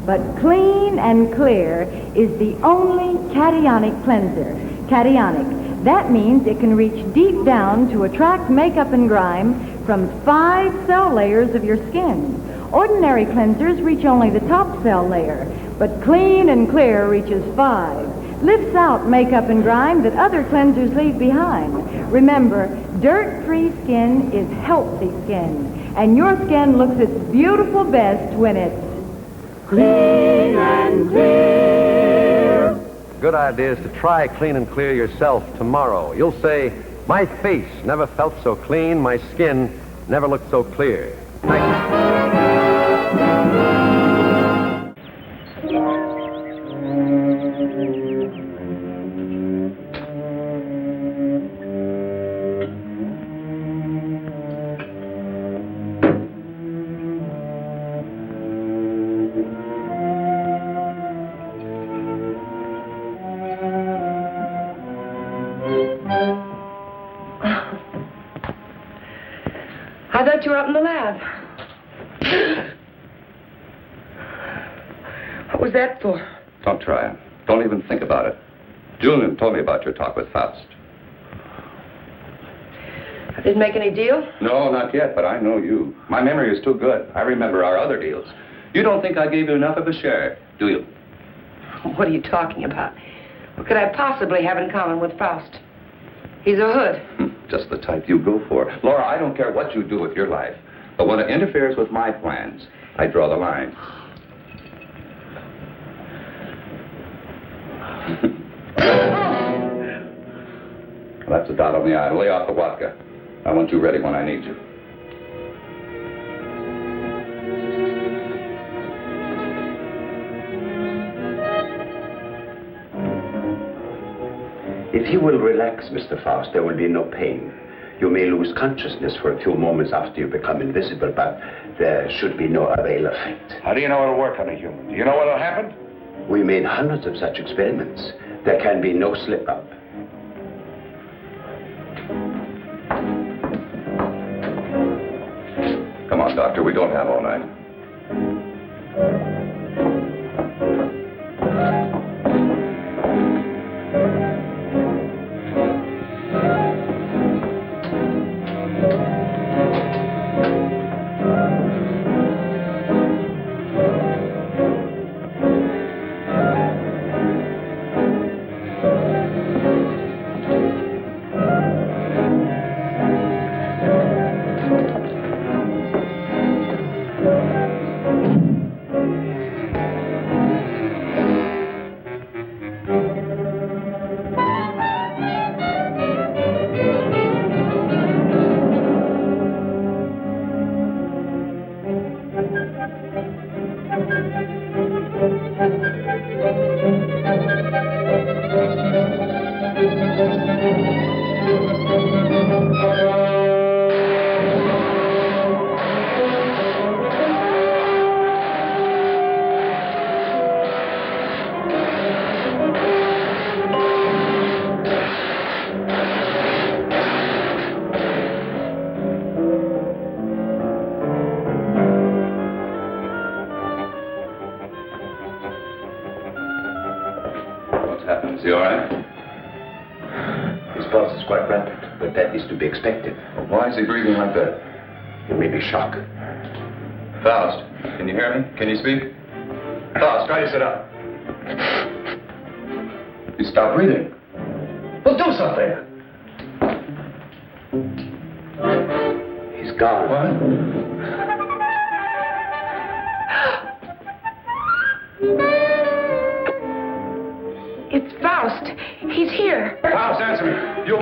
But Clean and Clear is the only cationic cleanser. Cationic. That means it can reach deep down to attract makeup and grime from 5 cell layers of your skin. Ordinary cleansers reach only the top cell layer, but Clean and Clear reaches 5. Lifts out makeup and grime that other cleansers leave behind. Remember, dirt-free skin is healthy skin, and your skin looks its beautiful best when it's clean and clear. Good idea is to try Clean and Clear yourself tomorrow. You'll say, my face never felt so clean, my skin never looked so clear. Thank you. I thought you were up in the lab. What was that for? Don't try. Don't even think about it. Julian told me about your talk with Faust. I didn't make any deal? No, not yet, but I know you. My memory is too good. I remember our other deals. You don't think I gave you enough of a share, do you? What are you talking about? What could I possibly have in common with Faust? He's a hood. Just the type you go for. Laura, I don't care what you do with your life, but when it interferes with my plans, I draw the line. That's a dot on the I. Lay off the vodka. I want you ready when I need you. If you will relax, Mr. Faust, there will be no pain. You may lose consciousness for a few moments after you become invisible, but there should be no other ill effect. How do you know it'll work on a human? Do you know what'll happen? We made hundreds of such experiments. There can be no slip-up. Come on, Doctor. We don't have all night. he all right? His pulse is quite rapid, but that is to be expected. Well, why is he breathing like that? It may be shock. Faust, can you hear me? Can you speak? Faust, try to sit up. He stopped breathing. Well, do something. He's gone. What? It's Faust. He's here. Faust, answer me. You...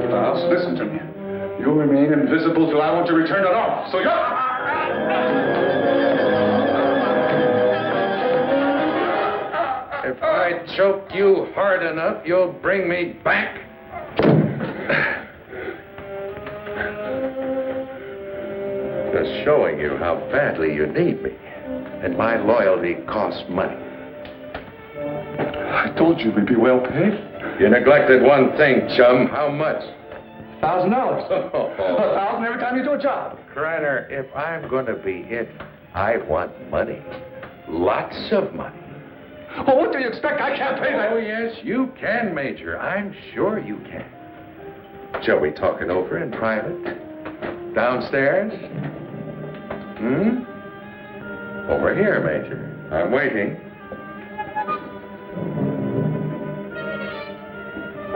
Faust, listen to me. You'll remain invisible till I want to return to normal. So you're... If I choke you hard enough, you'll bring me back. Just showing you how badly you need me. And my loyalty costs money. I told you we'd be well paid. You neglected one thing, chum. How much? $1,000. $1,000 every time you do a job. Kreiner, if I'm going to be it, I want money. Lots of money. Oh, what do you expect? I can't pay that. Oh, yes, you can, Major. I'm sure you can. Shall we talk it over in private? Downstairs? Over here, Major. I'm waiting.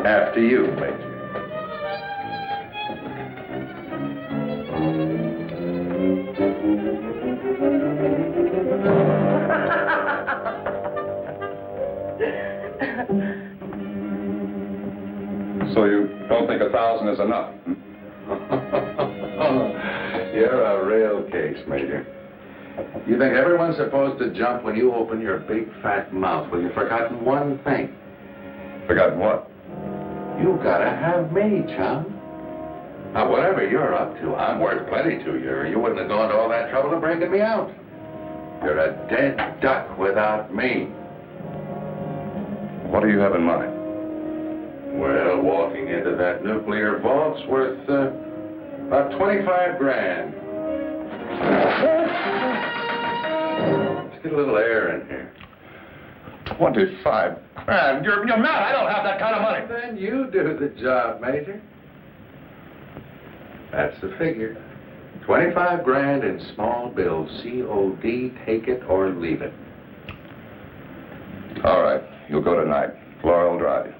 After you, Major. So you don't think 1,000 is enough? You're a real case, Major. You think everyone's supposed to jump when you open your big fat mouth? Well, you've forgotten one thing. Forgotten what? You gotta have me, chum. Now, whatever you're up to, I'm worth plenty to you, or you wouldn't have gone to all that trouble of breaking me out. You're a dead duck without me. What do you have in mind? Well, walking into that nuclear vault's worth about 25 grand. Let's get a little air in here. 25 grand? You're mad. I don't have that kind of money. Then you do the job, Major. That's the figure. 25 grand in small bills. COD, take it or leave it. All right. You'll go tonight. Laura will drive you.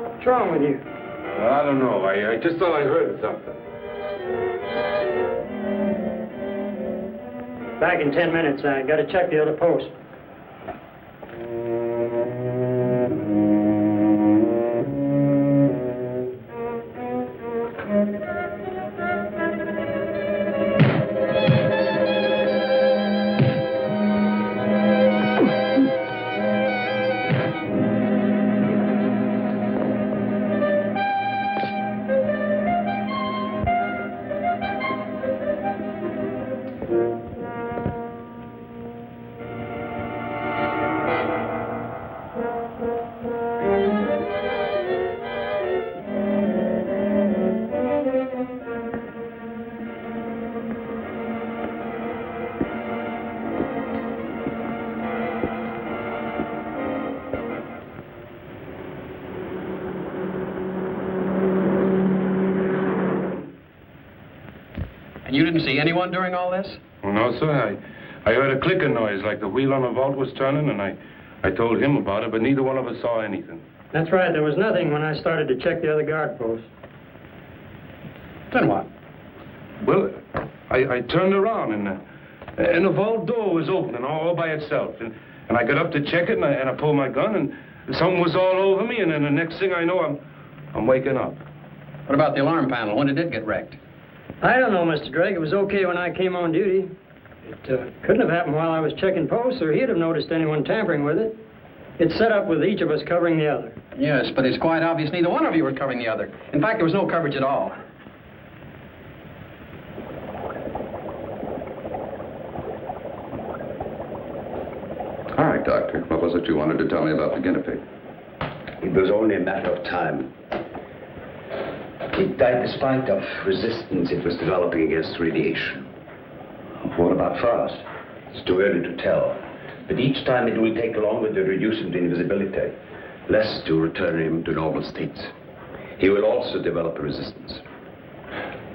What's wrong with you? I don't know. I just thought I heard something. Back in 10 minutes. I got to check the other post. You didn't see anyone during all this? No, sir. I heard a clicking noise like the wheel on the vault was turning, and I told him about it, but neither one of us saw anything. That's right. There was nothing when I started to check the other guard posts. Then what? Well, I turned around, and the vault door was opening all by itself. And I got up to check it, and I pulled my gun, and something was all over me, and then the next thing I know, I'm waking up. What about the alarm panel? When did it get wrecked? I don't know, Mr. Drake. It was okay when I came on duty. It couldn't have happened while I was checking posts, or he'd have noticed anyone tampering with it. It's set up with each of us covering the other. Yes, but it's quite obvious neither one of you were covering the other. In fact, there was no coverage at all. All right, Doctor. What was it you wanted to tell me about the guinea pig? It was only a matter of time. It died despite of resistance it was developing against radiation. What about Frost? It's too early to tell. But each time it will take longer to reduce him to invisibility, less to return him to normal states. He will also develop a resistance.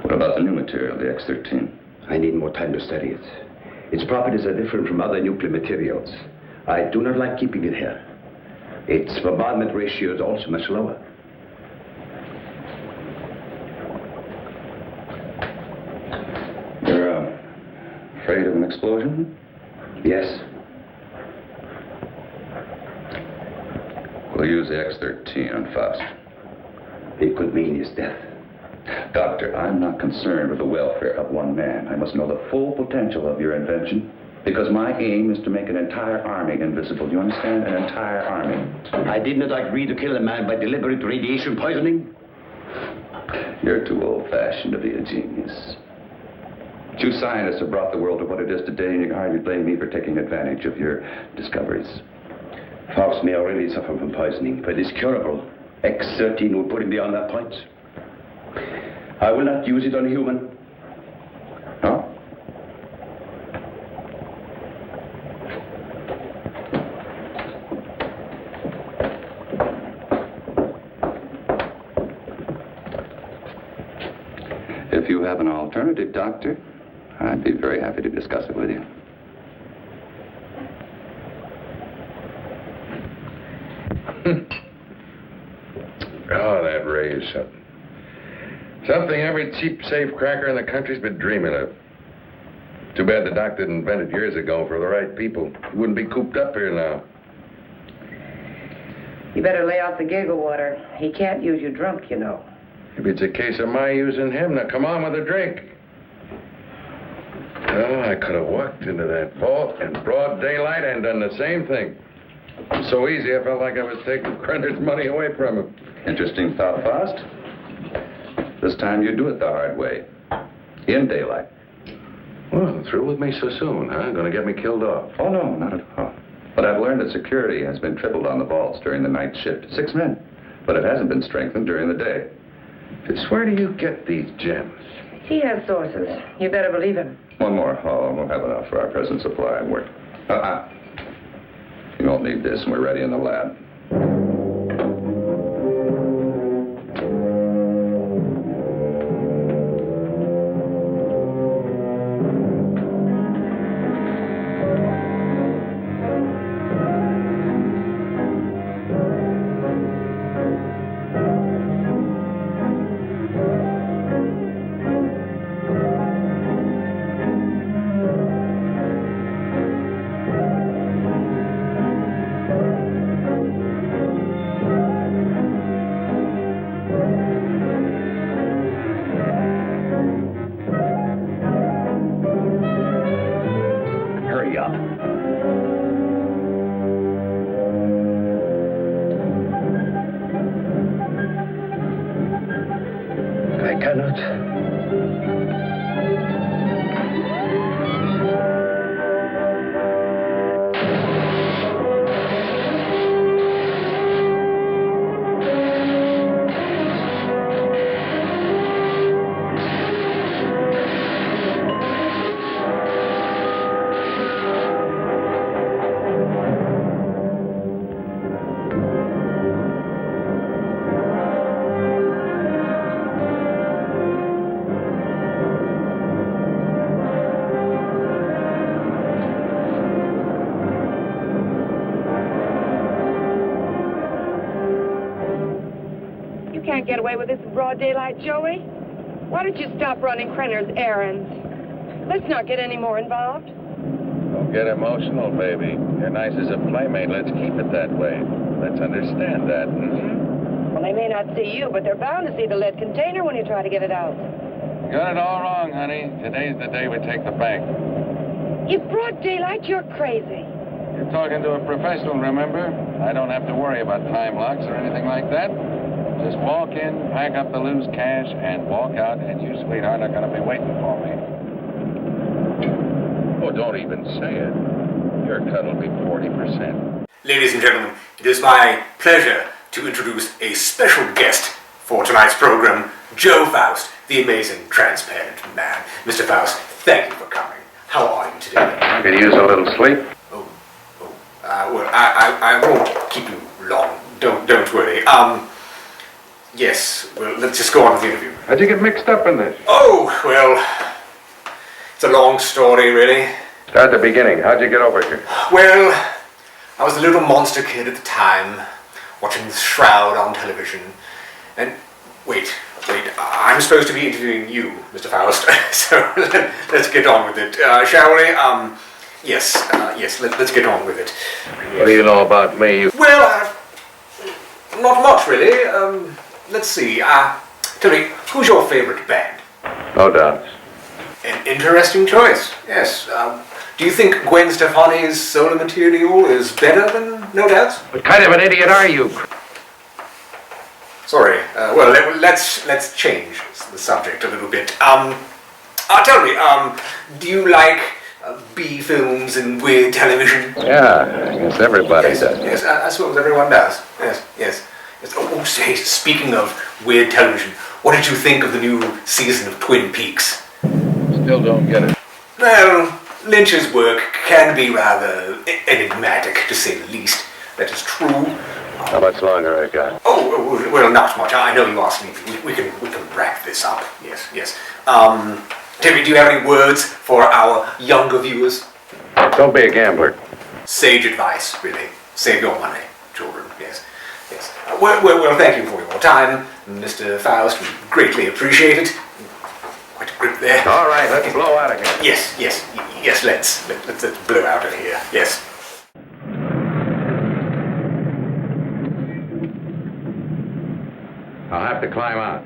What about the new material, the X-13? I need more time to study it. Its properties are different from other nuclear materials. I do not like keeping it here. Its bombardment ratio is also much lower. You're afraid of an explosion? Yes. We'll use the X-13 on Faust. It could mean his death. Doctor, I'm not concerned with the welfare of one man. I must know the full potential of your invention, because my aim is to make an entire army invisible. Do you understand? An entire army. I did not agree to kill a man by deliberate radiation poisoning. You're too old-fashioned to be a genius. You scientists have brought the world to what it is today, and you can hardly blame me for taking advantage of your discoveries. Faust may already suffer from poisoning, but it's curable. X-13 will put him beyond that point. I will not use it on a human. No? If you have an alternative, Doctor, I'd be very happy to discuss it with you. Oh, that ray is something. Something every cheap safe cracker in the country's been dreaming of. Too bad the doc didn't invent it years ago for the right people. He wouldn't be cooped up here now. You better lay off the giggle water. He can't use you drunk, you know. Maybe it's a case of my using him. Now, come on with a drink. Oh, I could have walked into that vault in broad daylight and done the same thing. It was so easy, I felt like I was taking Crenner's money away from him. Interesting thought, Faust. This time you do it the hard way. In daylight. Well, through with me so soon, huh? Gonna get me killed off? Oh, no, not at all. But I've learned that security has been tripled on the vaults during the night shift. 6 men. But it hasn't been strengthened during the day. Just where do you get these gems? He has sources. You better believe him. One more haul, and we'll have enough for our present supply and work. You won't need this, and we're ready in the lab. can't get away with this in broad daylight, Joey. Why don't you stop running Krenner's errands? Let's not get any more involved. Don't get emotional, baby. You're nice as a playmate. Let's keep it that way. Let's understand that. Well, they may not see you, but they're bound to see the lead container when you try to get it out. Got it all wrong, honey. Today's the day we take the bank. In broad daylight, you're crazy. You're talking to a professional, remember? I don't have to worry about time locks or anything like that. Just walk in, pack up the loose cash, and walk out, and you, sweetheart, are going to be waiting for me. Oh, don't even say it. Your cut will be 40%. Ladies and gentlemen, it is my pleasure to introduce a special guest for tonight's program, Joe Faust, the amazing transparent man. Mr. Faust, thank you for coming. How are you today? Could use a little sleep. Well, I won't keep you long. Don't worry. Yes, well, let's just go on with the interview. How'd you get mixed up in this? Oh, well, it's a long story, really. Start the beginning. How'd you get over here? Well, I was a little monster kid at the time, watching The Shroud on television. And, wait, I'm supposed to be interviewing you, Mr. Faust, so let's get on with it, shall we? Yes, let's get on with it. What do you know about me? Well, not much, really. Let's see, tell me, who's your favorite band? No doubts. An interesting choice, yes. Do you think Gwen Stefani's solo material is better than No Doubts? What kind of an idiot are you? Sorry, well, let's change the subject a little bit. Tell me, do you like B films and weird television? Yeah, I guess everybody does. Yes, I suppose everyone does. Yes. Oh, say, speaking of weird television, what did you think of the new season of Twin Peaks? Still don't get it. Well, Lynch's work can be rather enigmatic, to say the least. That is true. How much longer I got? Oh, well, not much. I know you asked me. We can wrap this up. Yes. Timmy, do you have any words for our younger viewers? Don't be a gambler. Sage advice, really. Save your money, children. Yes. Well, thank you for your time, Mr. Faust. We greatly appreciate it. Quite a grip there. All right, let's blow out again. Yes, let's blow out of here. Yes. I'll have to climb out.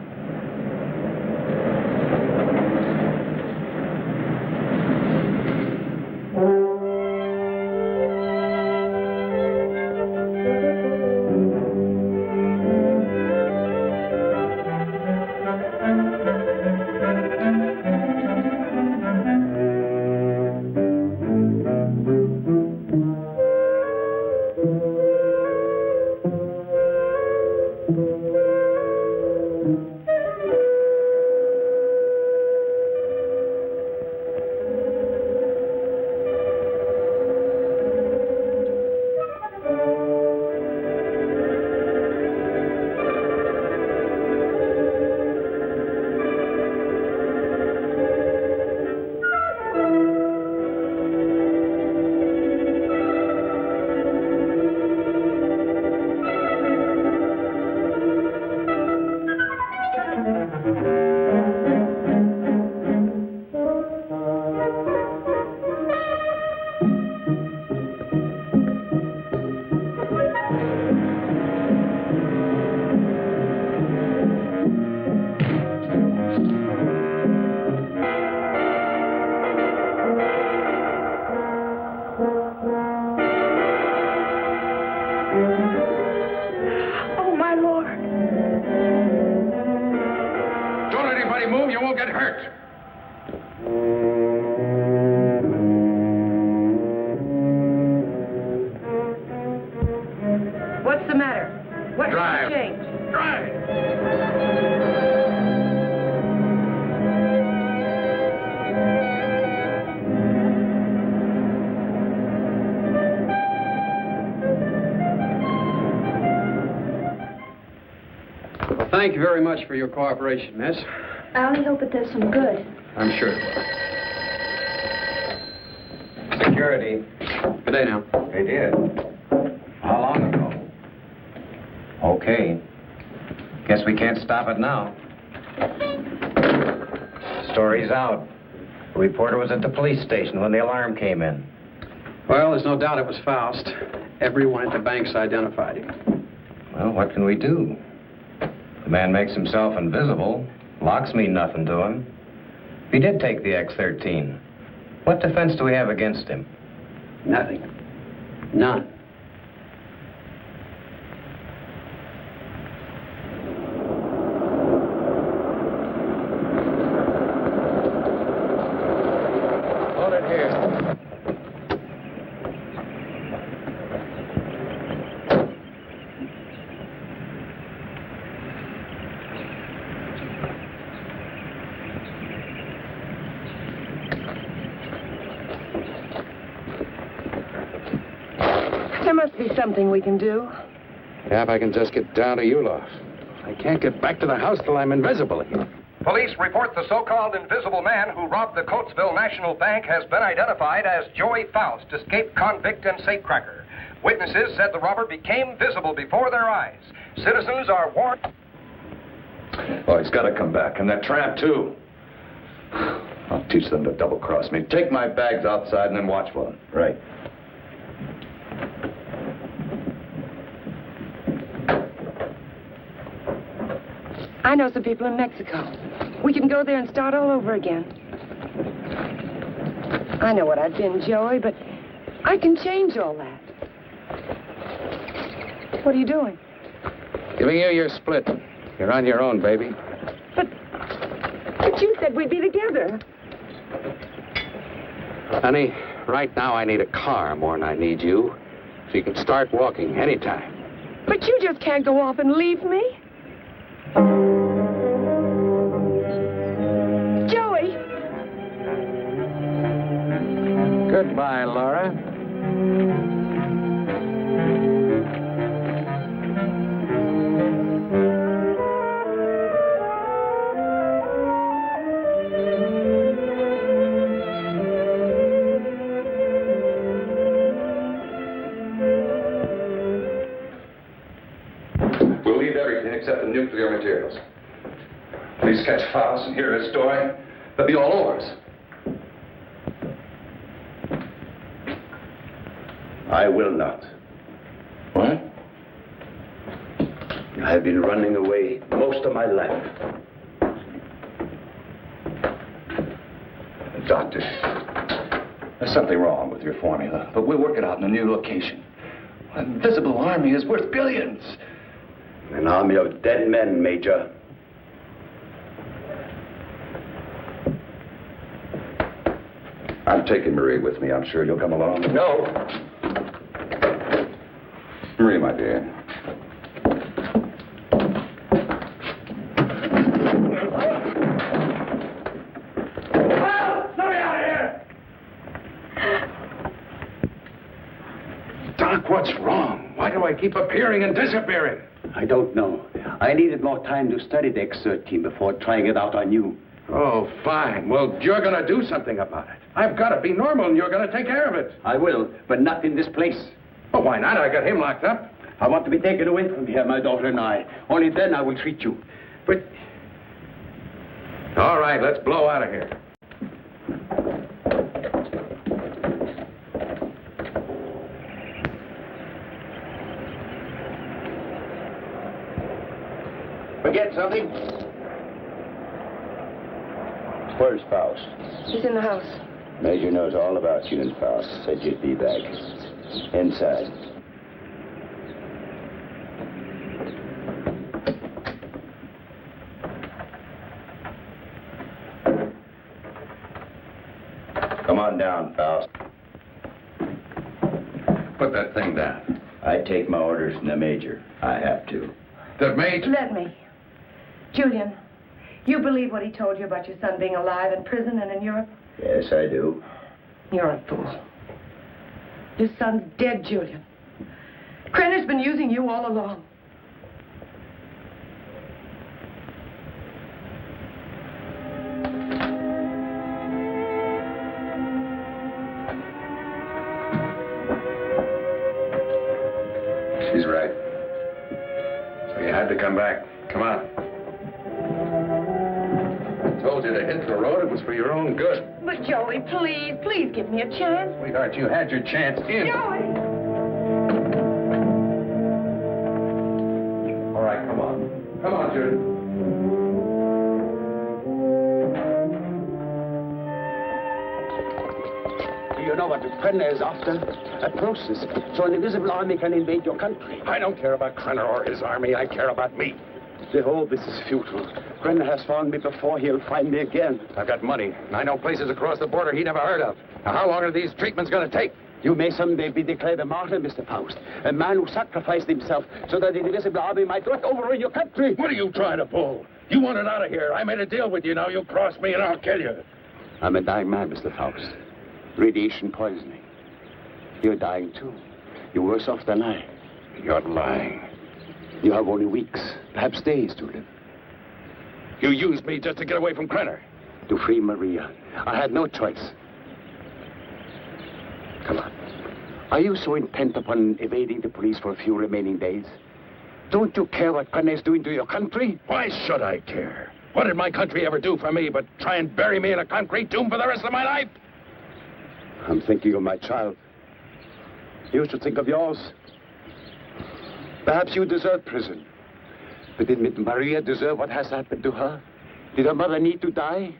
Oh, my Lord. Don't let anybody move, you won't get hurt. What's the matter? What's Drive. the change? Well, thank you very much for your cooperation, miss. I only hope it does some good. I'm sure it will. Security. Good day now. They did. How long ago? Okay. Guess we can't stop it now. Story's out. The reporter was at the police station when the alarm came in. Well, there's no doubt it was Faust. Everyone at the bank's identified him. Well, what can we do? The man makes himself invisible. Locks mean nothing to him. If he did take the X-13, what defense do we have against him? Nothing. None. Hold it here. There must be something we can do. Yeah, if I can just get down to Ulof. I can't get back to the house till I'm invisible again. Police report the so-called invisible man who robbed the Coatesville National Bank has been identified as Joey Faust, escaped convict and safecracker. Witnesses said the robber became visible before their eyes. Citizens are warned. Oh, he's got to come back, and that tramp, too. I'll teach them to double-cross me. Take my bags outside and then watch for them. Right. I know some people in Mexico. We can go there and start all over again. I know what I've been, Joey, but I can change all that. What are you doing? Giving you your split. You're on your own, baby. But you said we'd be together. Honey, right now I need a car more than I need you. So you can start walking anytime. But you just can't go off and leave me. Joey! Goodbye, Laura. We'll leave everything except the nuclear materials. Please catch Faust and hear his story. They'll be all over us. I will not. What? I've been running away most of my life. Doctor, there's something wrong with your formula, but we'll work it out in a new location. An invisible army is worth billions. An army of dead men, Major. I'm taking Marie with me. I'm sure you'll come along. No. Marie, my dear. Let me out of here! Doc, what's wrong? Why do I keep appearing and disappearing? I don't know. I needed more time to study the X-13 before trying it out on you. Oh, fine. Well, you're going to do something about it. I've got to be normal, and you're going to take care of it. I will, but not in this place. Well, why not? I got him locked up. I want to be taken away from here, my daughter and I. Only then I will treat you. But... All right, let's blow out of here. Forget something? Where's Faust? He's in the house. Major knows all about you and Faust. Said you'd be back. Inside. Come on down, Faust. Put that thing down. I take my orders from the Major. I have to. The Major? Let me. Julian, you believe what he told you about your son being alive in prison and in Europe? Yes, I do. You're a fool. Your son's dead, Julian. Krenner's been using you all along. She's right. So you You had to come back. Come on. I told you to hit the road. It was for your own good. But, Joey, please give me a chance. Sweetheart, you had your chance in. Joey! All right, come on. Come on, Judy. Do you know what the Krenner is after? A process so an invisible army can invade your country. I don't care about Krenner or his army. I care about me. Behold, this is futile. Krenner has found me before. He'll find me again. I've got money, and I know places across the border he never heard of. Now, how long are these treatments going to take? You may someday be declared a martyr, Mr. Faust. A man who sacrificed himself so that the invisible army might not overrun your country. What are you trying to pull? You want it out of here. I made a deal with you. Now you cross me and I'll kill you. I'm a dying man, Mr. Faust. Radiation poisoning. You're dying, too. You're worse off than I. You're lying. You have only weeks, perhaps days to live. You used me just to get away from Krenner. To free Maria. I had no choice. Come on. Are you so intent upon evading the police for a few remaining days? Don't you care what Krenner is doing to your country? Why should I care? What did my country ever do for me but try and bury me in a concrete tomb for the rest of my life? I'm thinking of my child. You should think of yours. Perhaps you deserve prison. But did Maria deserve what has happened to her? Did her mother need to die?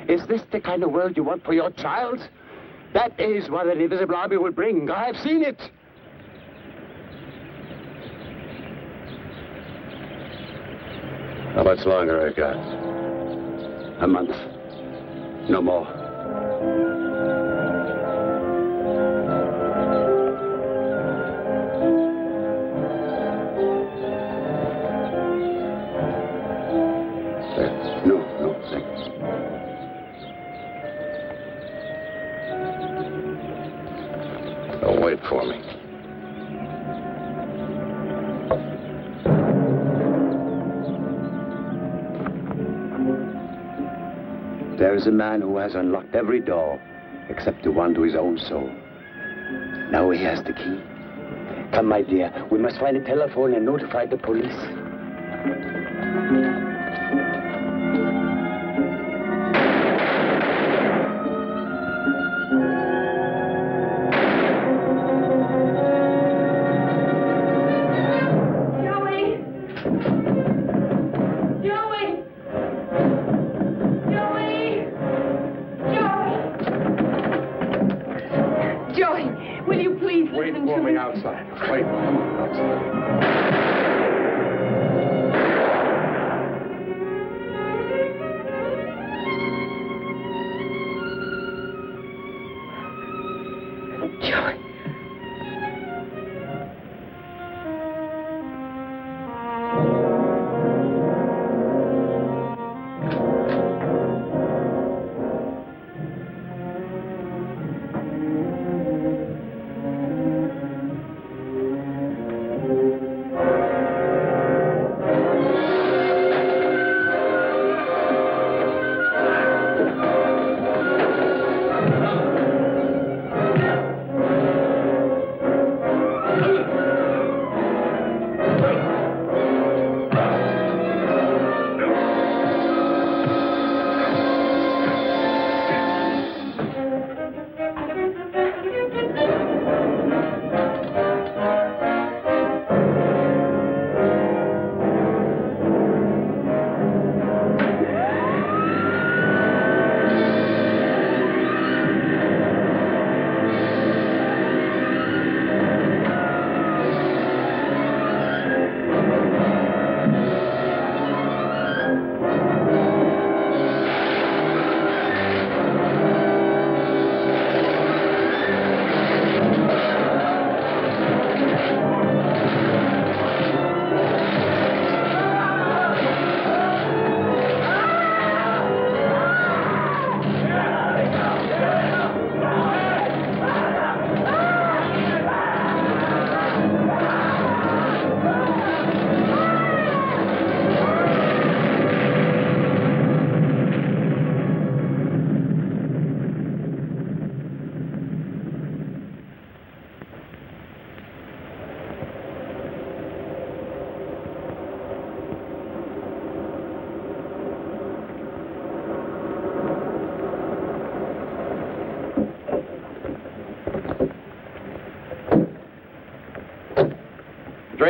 Is this the kind of world you want for your child? That is what an invisible army will bring. I have seen it. How much longer I got? A month. No more. No, thanks. Don't wait for me. There is a man who has unlocked every door except the one to his own soul. Now he has the key. Come, my dear, we must find a telephone and notify the police. Outside. Wait, come on, outside.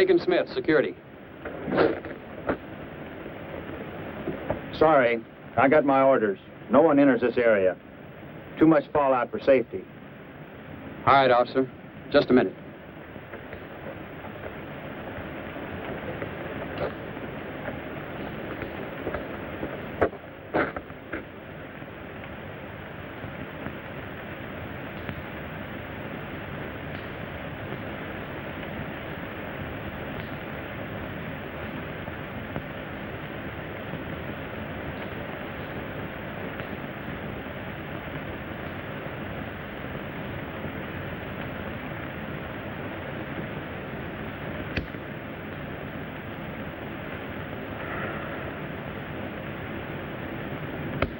Reagan Smith, security. Sorry, I got my orders. No one enters this area. Too much fallout for safety. All right, officer. Just a minute.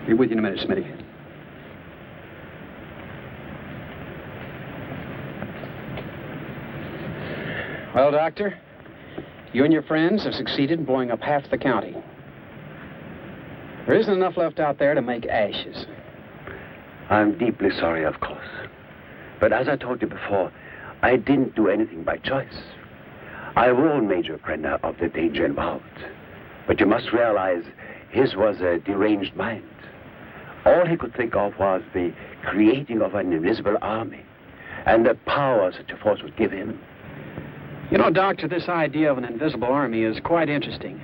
Be with you in a minute, Smitty. Well, Doctor, you and your friends have succeeded in blowing up half the county. There isn't enough left out there to make ashes. I'm deeply sorry, of course. But as I told you before, I didn't do anything by choice. I warned Major Krenner of the danger involved. But you must realize his was a deranged mind. All he could think of was the creating of an invisible army and the power such a force would give him. You know, Doctor, this idea of an invisible army is quite interesting.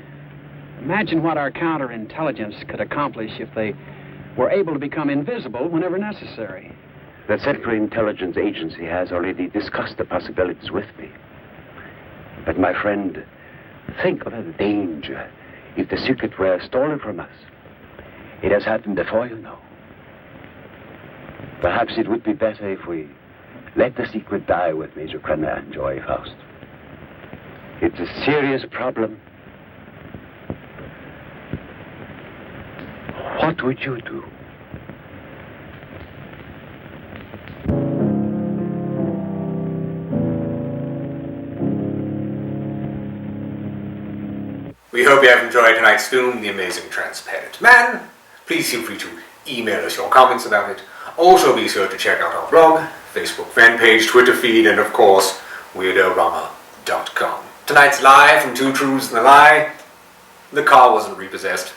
Imagine what our counterintelligence could accomplish if they were able to become invisible whenever necessary. The Central Intelligence Agency has already discussed the possibilities with me. But my friend, think of the danger if the secret were stolen from us. It has happened before, you know. Perhaps it would be better if we let the secret die with Major Krenner and Joy Faust. It's a serious problem. What would you do? We hope you have enjoyed tonight's film, The Amazing Transparent Man. Please feel free to email us your comments about it. Also be sure to check out our blog, Facebook fan page, Twitter feed, and of course, Weird-O-Rama.com. Tonight's lie from Two Truths and a Lie. The car wasn't repossessed.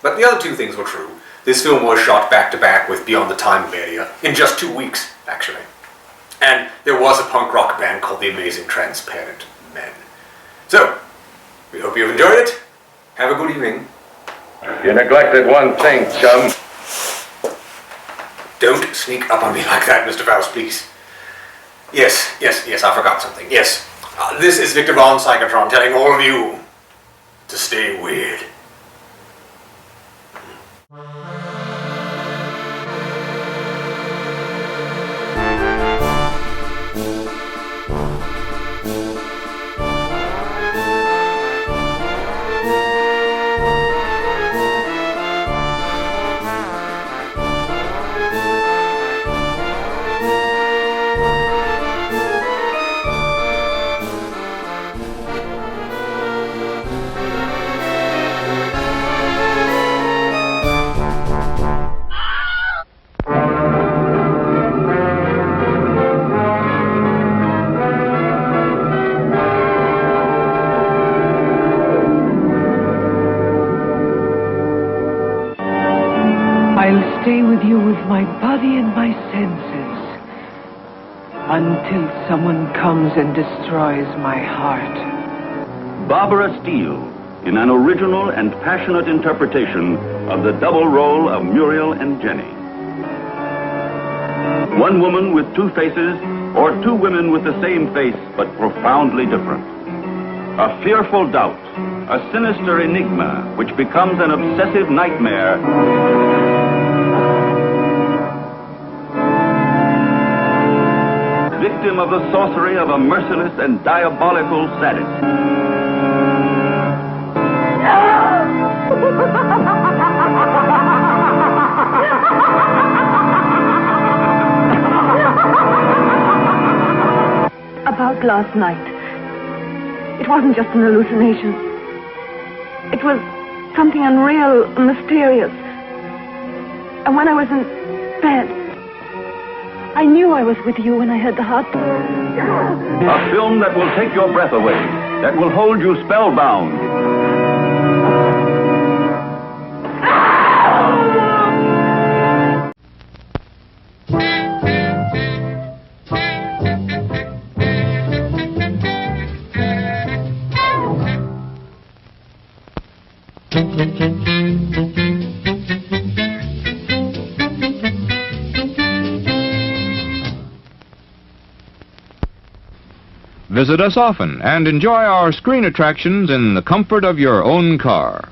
But the other two things were true. This film was shot back-to-back with Beyond the Time Barrier in just 2 weeks, actually. And there was a punk rock band called The Amazing Transparent Men. So, we hope you've enjoyed it. Have a good evening. You neglected one thing, chum. Don't sneak up on me like that, Mr. Faust, please. Yes, I forgot something. Yes, this is Victor Von Psychotron telling all of you to stay weird. I'll stay with you with my body and my senses until someone comes and destroys my heart. Barbara Steele, in an original and passionate interpretation of the double role of Muriel and Jenny. One woman with two faces, or two women with the same face but profoundly different. A fearful doubt, a sinister enigma which becomes an obsessive nightmare. Victim of the sorcery of a merciless and diabolical sadist. About last night. It wasn't just an hallucination. It was something unreal and mysterious. And when I was in bed, I knew I was with you when I heard the heartbeat. A film that will take your breath away. that will hold you spellbound. Visit us often and enjoy our screen attractions in the comfort of your own car.